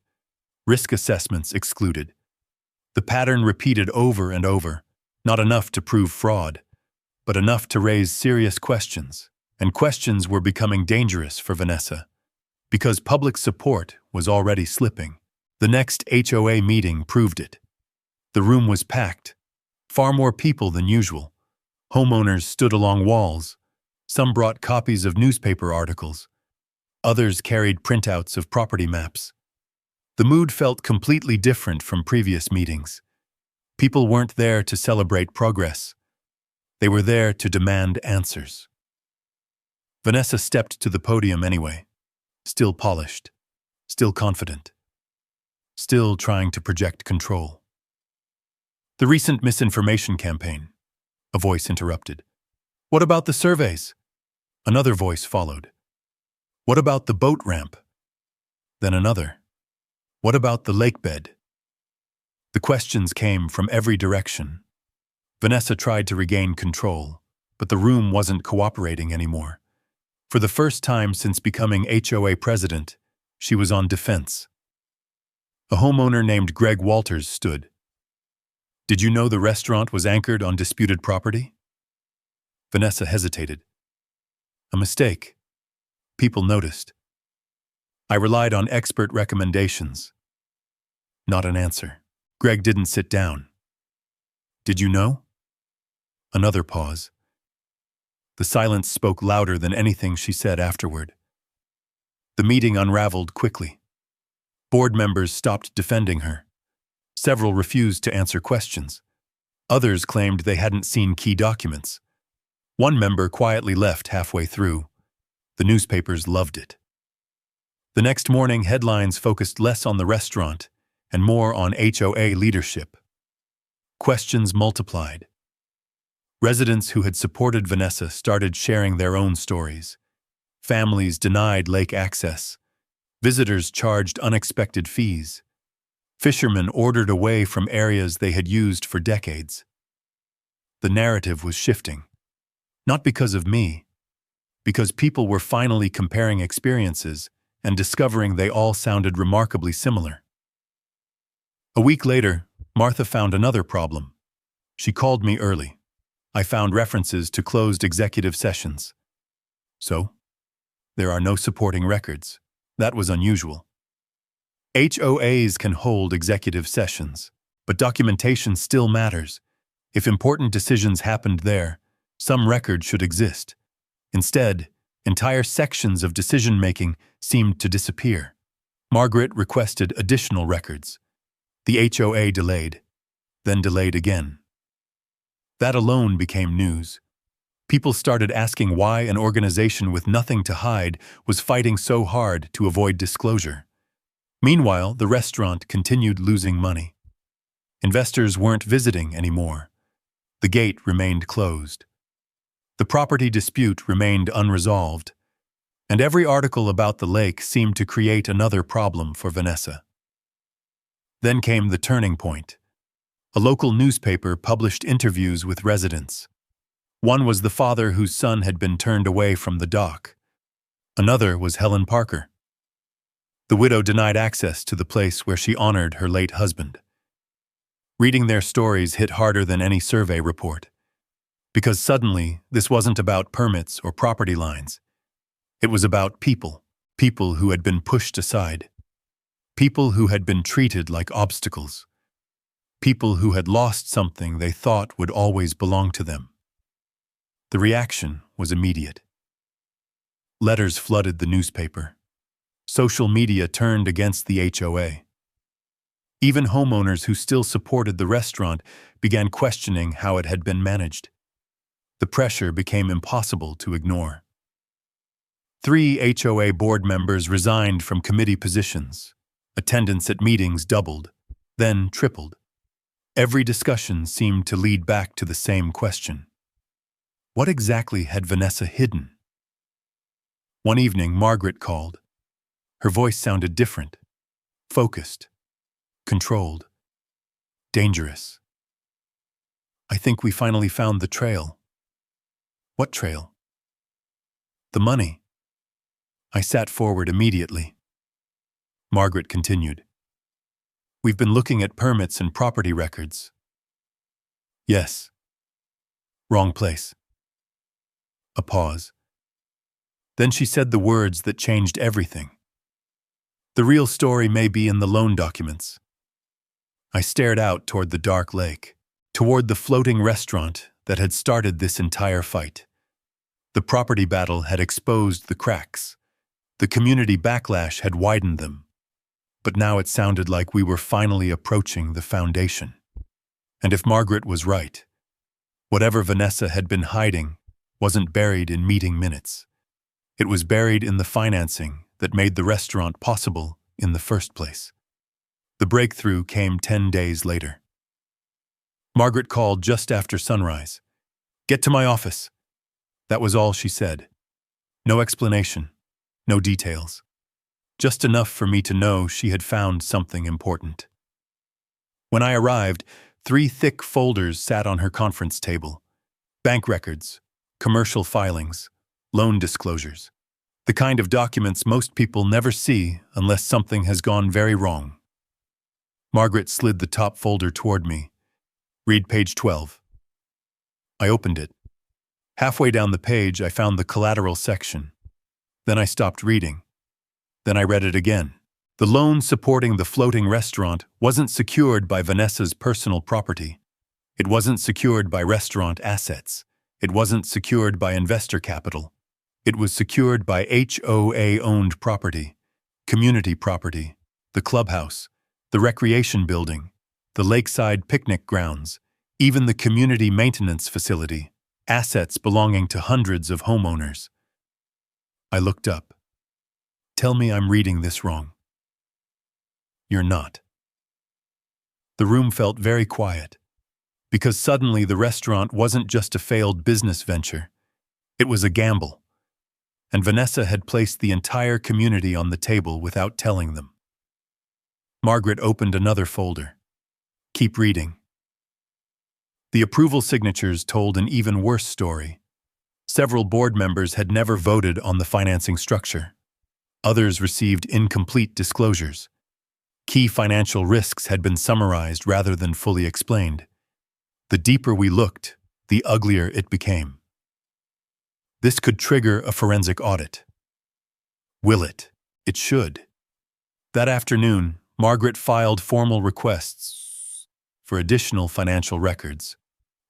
risk assessments excluded. The pattern repeated over and over, not enough to prove fraud, but enough to raise serious questions. And questions were becoming dangerous for Vanessa, because public support was already slipping. The next HOA meeting proved it. The room was packed, far more people than usual. Homeowners stood along walls. Some brought copies of newspaper articles. Others carried printouts of property maps. The mood felt completely different from previous meetings. People weren't there to celebrate progress. They were there to demand answers. Vanessa stepped to the podium anyway, still polished, still confident, still trying to project control. The recent misinformation campaign, a voice interrupted. What about the surveys? Another voice followed. What about the boat ramp? Then another. What about the lake bed? The questions came from every direction. Vanessa tried to regain control, but the room wasn't cooperating anymore. For the first time since becoming HOA president, she was on defense. A homeowner named Greg Walters stood. Did you know the restaurant was anchored on disputed property? Vanessa hesitated. A mistake. People noticed. I relied on expert recommendations. Not an answer. Greg didn't sit down. Did you know? Another pause. The silence spoke louder than anything she said afterward. The meeting unraveled quickly. Board members stopped defending her. Several refused to answer questions. Others claimed they hadn't seen key documents. One member quietly left halfway through. The newspapers loved it. The next morning, headlines focused less on the restaurant and more on HOA leadership. Questions multiplied. Residents who had supported Vanessa started sharing their own stories. Families denied lake access. Visitors charged unexpected fees. Fishermen ordered away from areas they had used for decades. The narrative was shifting. Not because of me, because people were finally comparing experiences and discovering they all sounded remarkably similar. A week later, Martha found another problem. She called me early. I found references to closed executive sessions. So, there are no supporting records. That was unusual. HOAs can hold executive sessions, but documentation still matters. If important decisions happened there, some record should exist. Instead, entire sections of decision-making seemed to disappear. Margaret requested additional records. The HOA delayed, then delayed again. That alone became news. People started asking why an organization with nothing to hide was fighting so hard to avoid disclosure. Meanwhile, the restaurant continued losing money. Investors weren't visiting anymore. The gate remained closed. The property dispute remained unresolved, and every article about the lake seemed to create another problem for Vanessa. Then came the turning point. A local newspaper published interviews with residents. One was the father whose son had been turned away from the dock. Another was Helen Parker. The widow denied access to the place where she honored her late husband. Reading their stories hit harder than any survey report. Because suddenly, this wasn't about permits or property lines. It was about people who had been pushed aside, people who had been treated like obstacles, people who had lost something they thought would always belong to them. The reaction was immediate. Letters flooded the newspaper. Social media turned against the HOA. Even homeowners who still supported the restaurant began questioning how it had been managed. The pressure became impossible to ignore. 3 HOA board members resigned from committee positions. Attendance at meetings doubled, then tripled. Every discussion seemed to lead back to the same question. What exactly had Vanessa hidden? One evening, Margaret called. Her voice sounded different, focused, controlled, dangerous. I think we finally found the trail. What trail? The money. I sat forward immediately. Margaret continued. We've been looking at permits and property records. Yes. Wrong place. A pause. Then she said the words that changed everything. The real story may be in the loan documents. I stared out toward the dark lake, toward the floating restaurant that had started this entire fight. The property battle had exposed the cracks. The community backlash had widened them. But now it sounded like we were finally approaching the foundation. And if Margaret was right, whatever Vanessa had been hiding wasn't buried in meeting minutes. It was buried in the financing that made the restaurant possible in the first place. The breakthrough came 10 days later. Margaret called just after sunrise. Get to my office. That was all she said. No explanation, no details. Just enough for me to know she had found something important. When I arrived, 3 thick folders sat on her conference table. Bank records, commercial filings, loan disclosures. The kind of documents most people never see unless something has gone very wrong. Margaret slid the top folder toward me. Read page 12. I opened it. Halfway down the page, I found the collateral section. Then I stopped reading. Then I read it again. The loan supporting the floating restaurant wasn't secured by Vanessa's personal property. It wasn't secured by restaurant assets. It wasn't secured by investor capital. It was secured by HOA-owned property, community property, the clubhouse, the recreation building, the lakeside picnic grounds, even the community maintenance facility, assets belonging to hundreds of homeowners. I looked up. Tell me I'm reading this wrong. You're not. The room felt very quiet, because suddenly the restaurant wasn't just a failed business venture. It was a gamble. And Vanessa had placed the entire community on the table without telling them. Margaret opened another folder. Keep reading. The approval signatures told an even worse story. Several board members had never voted on the financing structure. Others received incomplete disclosures. Key financial risks had been summarized rather than fully explained. The deeper we looked, the uglier it became. This could trigger a forensic audit. Will it? It should. That afternoon, Margaret filed formal requests for additional financial records.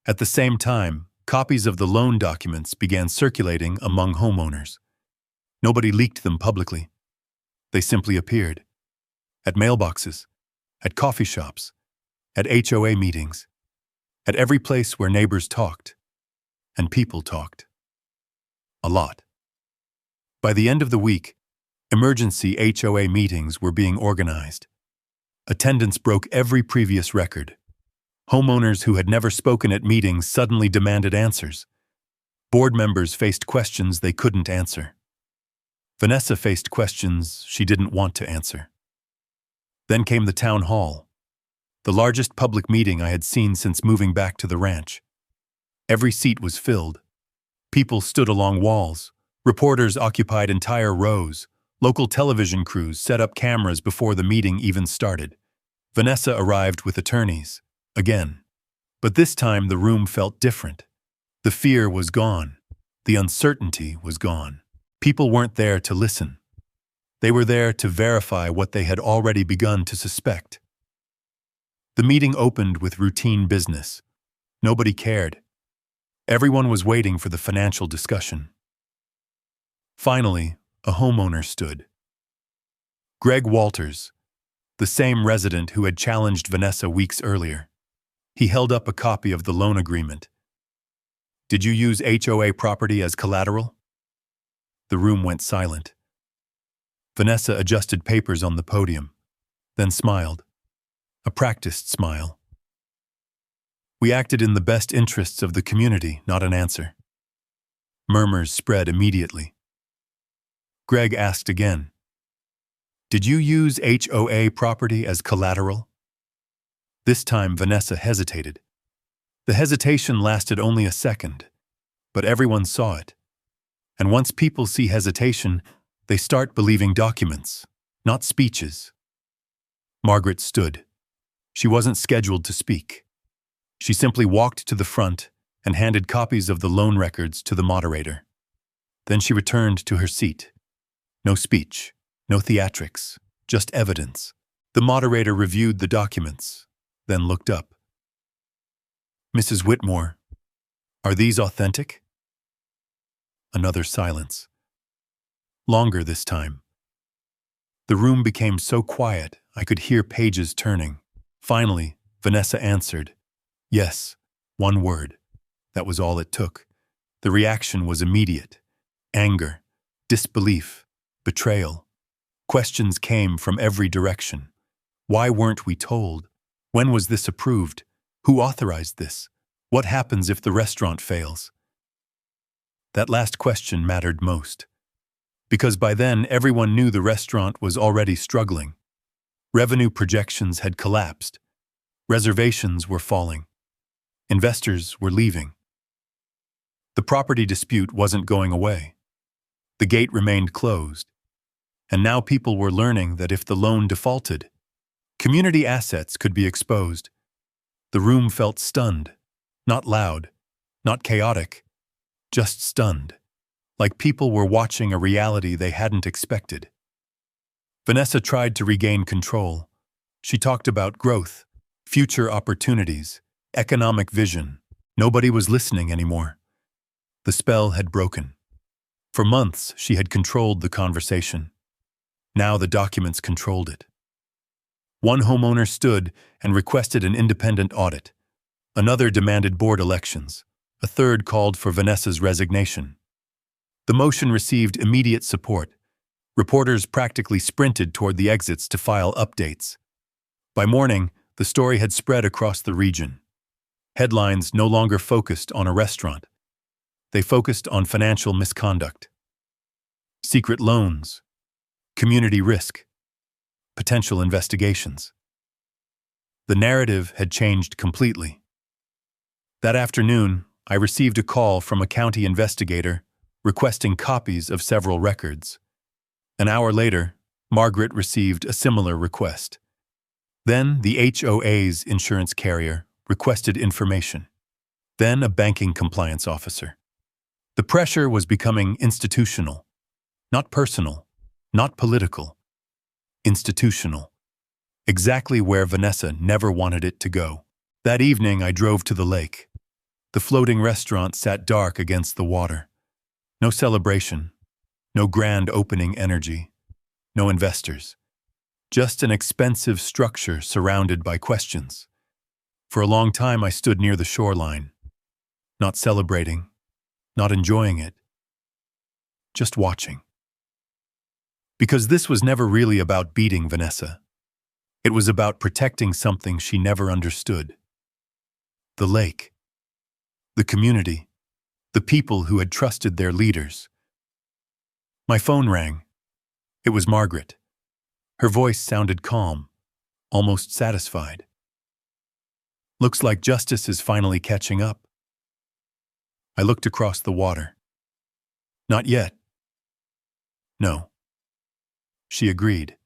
At the same time, copies of the loan documents began circulating among homeowners. Nobody leaked them publicly. They simply appeared. At mailboxes, at coffee shops, at HOA meetings, at every place where neighbors talked, and people talked. A lot. By the end of the week, emergency HOA meetings were being organized. Attendance broke every previous record. Homeowners who had never spoken at meetings suddenly demanded answers. Board members faced questions they couldn't answer. Vanessa faced questions she didn't want to answer. Then came the town hall, the largest public meeting I had seen since moving back to the ranch. Every seat was filled. People stood along walls. Reporters occupied entire rows. Local television crews set up cameras before the meeting even started. Vanessa arrived with attorneys, again. But this time the room felt different. The fear was gone. The uncertainty was gone. People weren't there to listen. They were there to verify what they had already begun to suspect. The meeting opened with routine business. Nobody cared. Everyone was waiting for the financial discussion. Finally, a homeowner stood. Greg Walters, the same resident who had challenged Vanessa weeks earlier. He held up a copy of the loan agreement. "Did you use HOA property as collateral?" The room went silent. Vanessa adjusted papers on the podium, then smiled. A practiced smile. "We acted in the best interests of the community," not an answer. Murmurs spread immediately. Greg asked again, "Did you use HOA property as collateral?" This time Vanessa hesitated. The hesitation lasted only a second, but everyone saw it. And once people see hesitation, they start believing documents, not speeches. Margaret stood. She wasn't scheduled to speak. She simply walked to the front and handed copies of the loan records to the moderator. Then she returned to her seat. No speech, no theatrics, just evidence. The moderator reviewed the documents, then looked up. "Mrs. Whitmore, are these authentic?" Another silence. Longer this time. The room became so quiet I could hear pages turning. Finally, Vanessa answered, "Yes," one word. That was all it took. The reaction was immediate. Anger, disbelief, betrayal. Questions came from every direction. Why weren't we told? When was this approved? Who authorized this? What happens if the restaurant fails? That last question mattered most. Because by then everyone knew the restaurant was already struggling. Revenue projections had collapsed. Reservations were falling. Investors were leaving. The property dispute wasn't going away. The gate remained closed. And now people were learning that if the loan defaulted, community assets could be exposed. The room felt stunned. Not loud, not chaotic, just stunned. Like people were watching a reality they hadn't expected. Vanessa tried to regain control. She talked about growth, future opportunities, economic vision. Nobody was listening anymore. The spell had broken. For months, she had controlled the conversation. Now the documents controlled it. One homeowner stood and requested an independent audit. Another demanded board elections. A third called for Vanessa's resignation. The motion received immediate support. Reporters practically sprinted toward the exits to file updates. By morning, the story had spread across the region. Headlines no longer focused on a restaurant. They focused on financial misconduct. Secret loans. Community risk. Potential investigations. The narrative had changed completely. That afternoon, I received a call from a county investigator requesting copies of several records. An hour later, Margaret received a similar request. Then the HOA's insurance carrier requested information. Then a banking compliance officer. The pressure was becoming institutional, not personal, not political. Institutional. Exactly where Vanessa never wanted it to go. That evening I drove to the lake. The floating restaurant sat dark against the water. No celebration, no grand opening energy, no investors. Just an expensive structure surrounded by questions. For a long time I stood near the shoreline, not celebrating, not enjoying it, just watching. Because this was never really about beating Vanessa. It was about protecting something she never understood. The lake. The community. The people who had trusted their leaders. My phone rang. It was Margaret. Her voice sounded calm, almost satisfied. "Looks like justice is finally catching up." I looked across the water. "Not yet." "No." she agreed.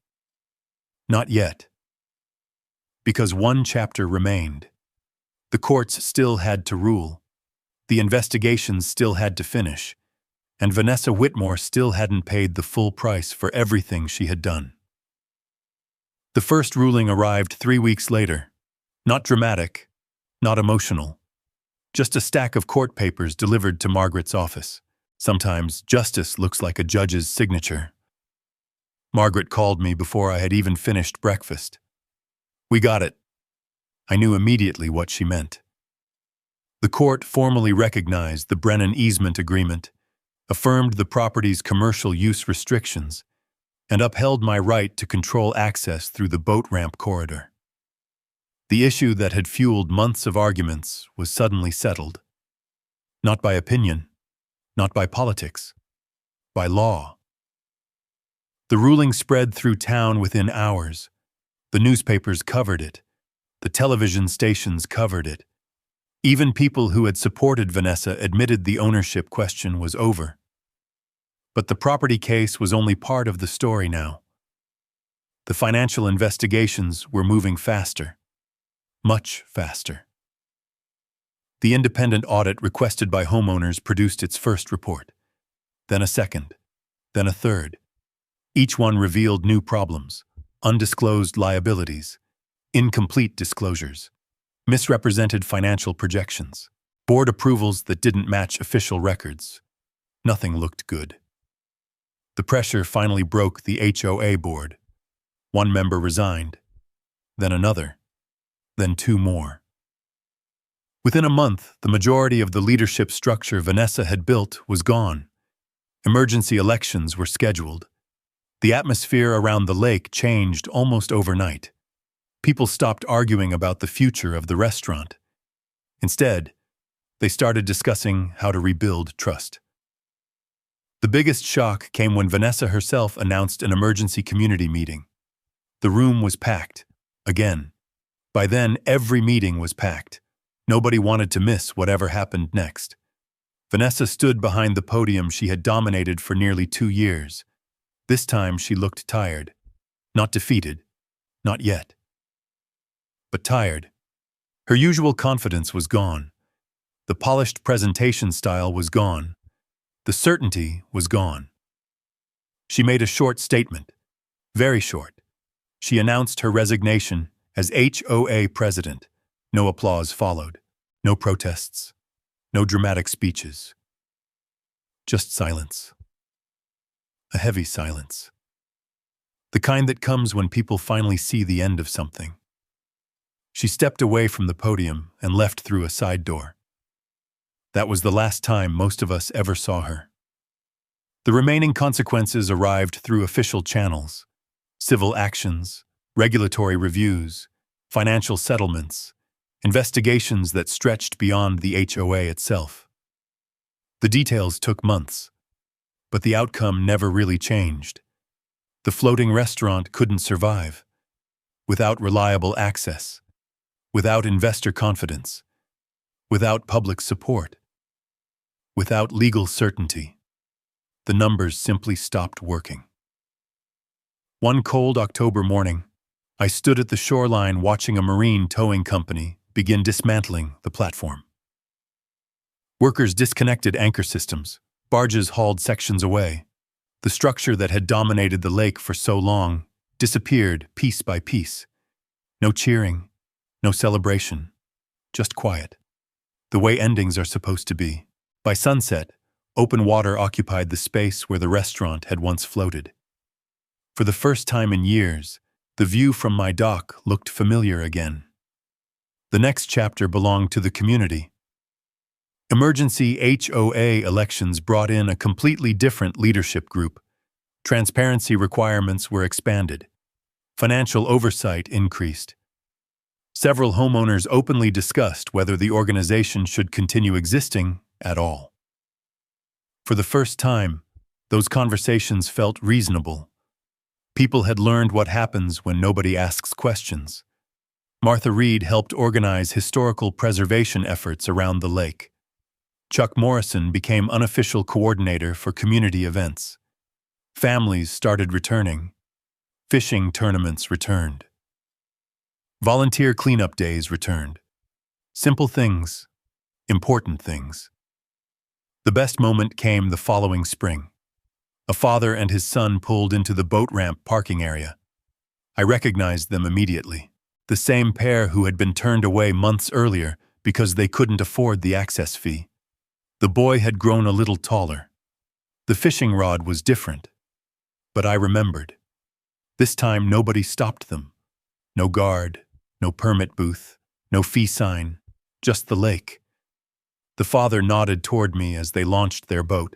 Not yet. Because one chapter remained. The courts still had to rule. The investigations still had to finish. And Vanessa Whitmore still hadn't paid the full price for everything she had done. The first ruling arrived 3 weeks later. Not dramatic, not emotional. Just a stack of court papers delivered to Margaret's office. Sometimes justice looks like a judge's signature. Margaret called me before I had even finished breakfast. We got it. I knew immediately what she meant. The court formally recognized the Brennan easement agreement, affirmed the property's commercial use restrictions, and upheld my right to control access through the boat ramp corridor. The issue that had fueled months of arguments was suddenly settled. Not by opinion, not by politics, by law. The ruling spread through town within hours. The newspapers covered it. The television stations covered it. Even people who had supported Vanessa admitted the ownership question was over. But the property case was only part of the story now. The financial investigations were moving faster. Much faster. The independent audit requested by homeowners produced its first report. Then a second. Then a third. Each one revealed new problems, undisclosed liabilities, incomplete disclosures, misrepresented financial projections, board approvals that didn't match official records. Nothing looked good. The pressure finally broke the HOA board. One member resigned, then another, then two more. Within a month, the majority of the leadership structure Vanessa had built was gone. Emergency elections were scheduled. The atmosphere around the lake changed almost overnight. People stopped arguing about the future of the restaurant. Instead, they started discussing how to rebuild trust. The biggest shock came when Vanessa herself announced an emergency community meeting. The room was packed, again. By then, every meeting was packed. Nobody wanted to miss whatever happened next. Vanessa stood behind the podium she had dominated for nearly 2 years. This time she looked tired. Not defeated. Not yet. But tired. Her usual confidence was gone. The polished presentation style was gone. The certainty was gone. She made a short statement. Very short. She announced her resignation as HOA president. No applause followed. No protests. No dramatic speeches. Just silence. A heavy silence. The kind that comes when people finally see the end of something. She stepped away from the podium and left through a side door. That was the last time most of us ever saw her. The remaining consequences arrived through official channels: civil actions, regulatory reviews, financial settlements, investigations that stretched beyond the HOA itself. The details took months, but the outcome never really changed. The floating restaurant couldn't survive. Without reliable access, without investor confidence, without public support, without legal certainty, the numbers simply stopped working. One cold October morning, I stood at the shoreline watching a marine towing company begin dismantling the platform. Workers disconnected anchor systems, barges hauled sections away. The structure that had dominated the lake for so long disappeared piece by piece. No cheering, no celebration, just quiet. The way endings are supposed to be. By sunset, open water occupied the space where the restaurant had once floated. For the first time in years, the view from my dock looked familiar again. The next chapter belonged to the community. Emergency HOA elections brought in a completely different leadership group. Transparency requirements were expanded. Financial oversight increased. Several homeowners openly discussed whether the organization should continue existing at all. For the first time, those conversations felt reasonable. People had learned what happens when nobody asks questions. Martha Reed helped organize historical preservation efforts around the lake. Chuck Morrison became unofficial coordinator for community events. Families started returning. Fishing tournaments returned. Volunteer cleanup days returned. Simple things, important things. The best moment came the following spring. A father and his son pulled into the boat ramp parking area. I recognized them immediately. The same pair who had been turned away months earlier because they couldn't afford the access fee. The boy had grown a little taller. The fishing rod was different. But I remembered. This time nobody stopped them. No guard, no permit booth, no fee sign, just the lake. The father nodded toward me as they launched their boat.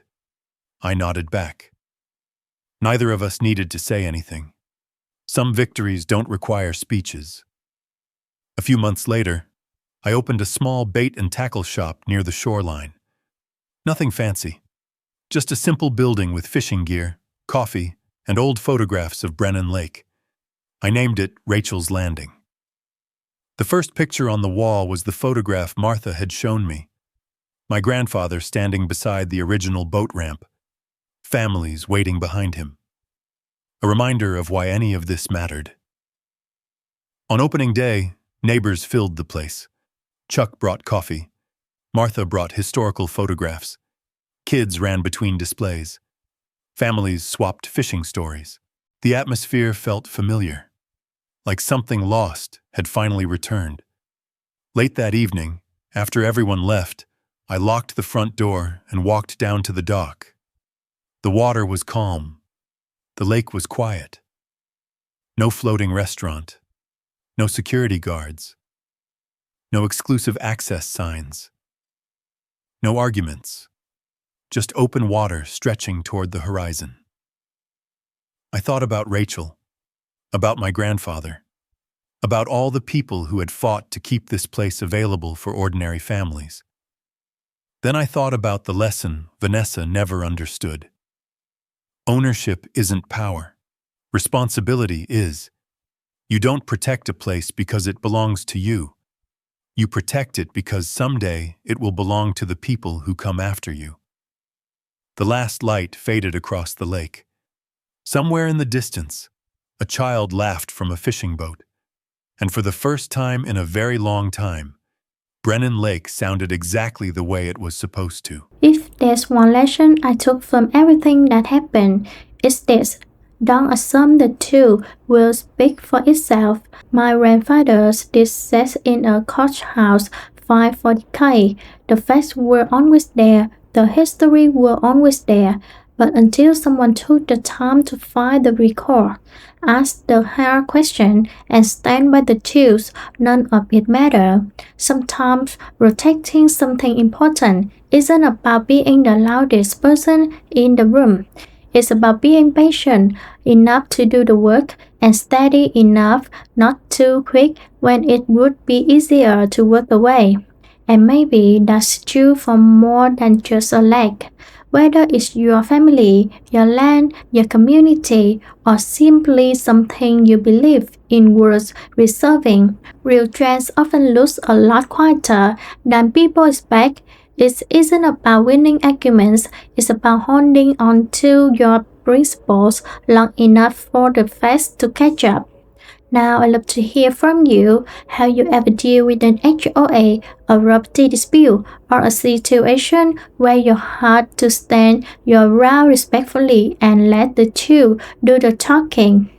I nodded back. Neither of us needed to say anything. Some victories don't require speeches. A few months later, I opened a small bait and tackle shop near the shoreline. Nothing fancy, just a simple building with fishing gear, coffee, and old photographs of Brennan Lake. I named it Rachel's Landing. The first picture on the wall was the photograph Martha had shown me. My grandfather standing beside the original boat ramp, families waiting behind him. A reminder of why any of this mattered. On opening day, neighbors filled the place. Chuck brought coffee. Martha brought historical photographs. Kids ran between displays. Families swapped fishing stories. The atmosphere felt familiar, like something lost had finally returned. Late that evening, after everyone left, I locked the front door and walked down to the dock. The water was calm. The lake was quiet. No floating restaurant. No security guards. No exclusive access signs. No arguments. Just open water stretching toward the horizon. I thought about Rachel, about my grandfather, about all the people who had fought to keep this place available for ordinary families. Then I thought about the lesson Vanessa never understood. Ownership isn't power. Responsibility is. You don't protect a place because it belongs to you. You protect it because someday it will belong to the people who come after you. The last light faded across the lake. Somewhere in the distance, a child laughed from a fishing boat. And for the first time in a very long time, Brennan Lake sounded exactly the way it was supposed to. If there's one lesson I took from everything that happened, it's this. Don't assume the two will speak for itself. My grandfather's did sat in a courthouse fight for decades. The facts were always there. The history were always there. But until someone took the time to find the record, ask the hard question, and stand by the truth, none of it mattered. Sometimes protecting something important isn't about being the loudest person in the room. It's about being patient enough to do the work and steady enough not too quick when it would be easier to walk away. And maybe that's true for more than just a lake. Whether it's your family, your land, your community, or simply something you believe in worth preserving, real trends often look a lot quieter than people expect. It isn't about winning arguments, it's about holding on to your principles long enough for the facts to catch up. Now I'd love to hear from you how you ever deal with an HOA, a property dispute, or a situation where you had to stand your ground respectfully and let the two do the talking.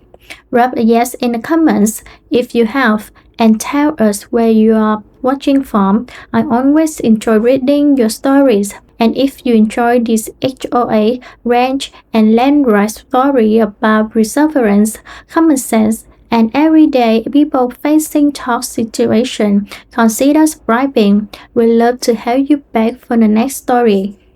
Write a yes in the comments if you have, and tell us where you are watching from. I always enjoy reading your stories. And if you enjoy this HOA, ranch, and land rights story about perseverance, common sense, and everyday people facing tough situations, consider subscribing. We'd love to have you back for the next story.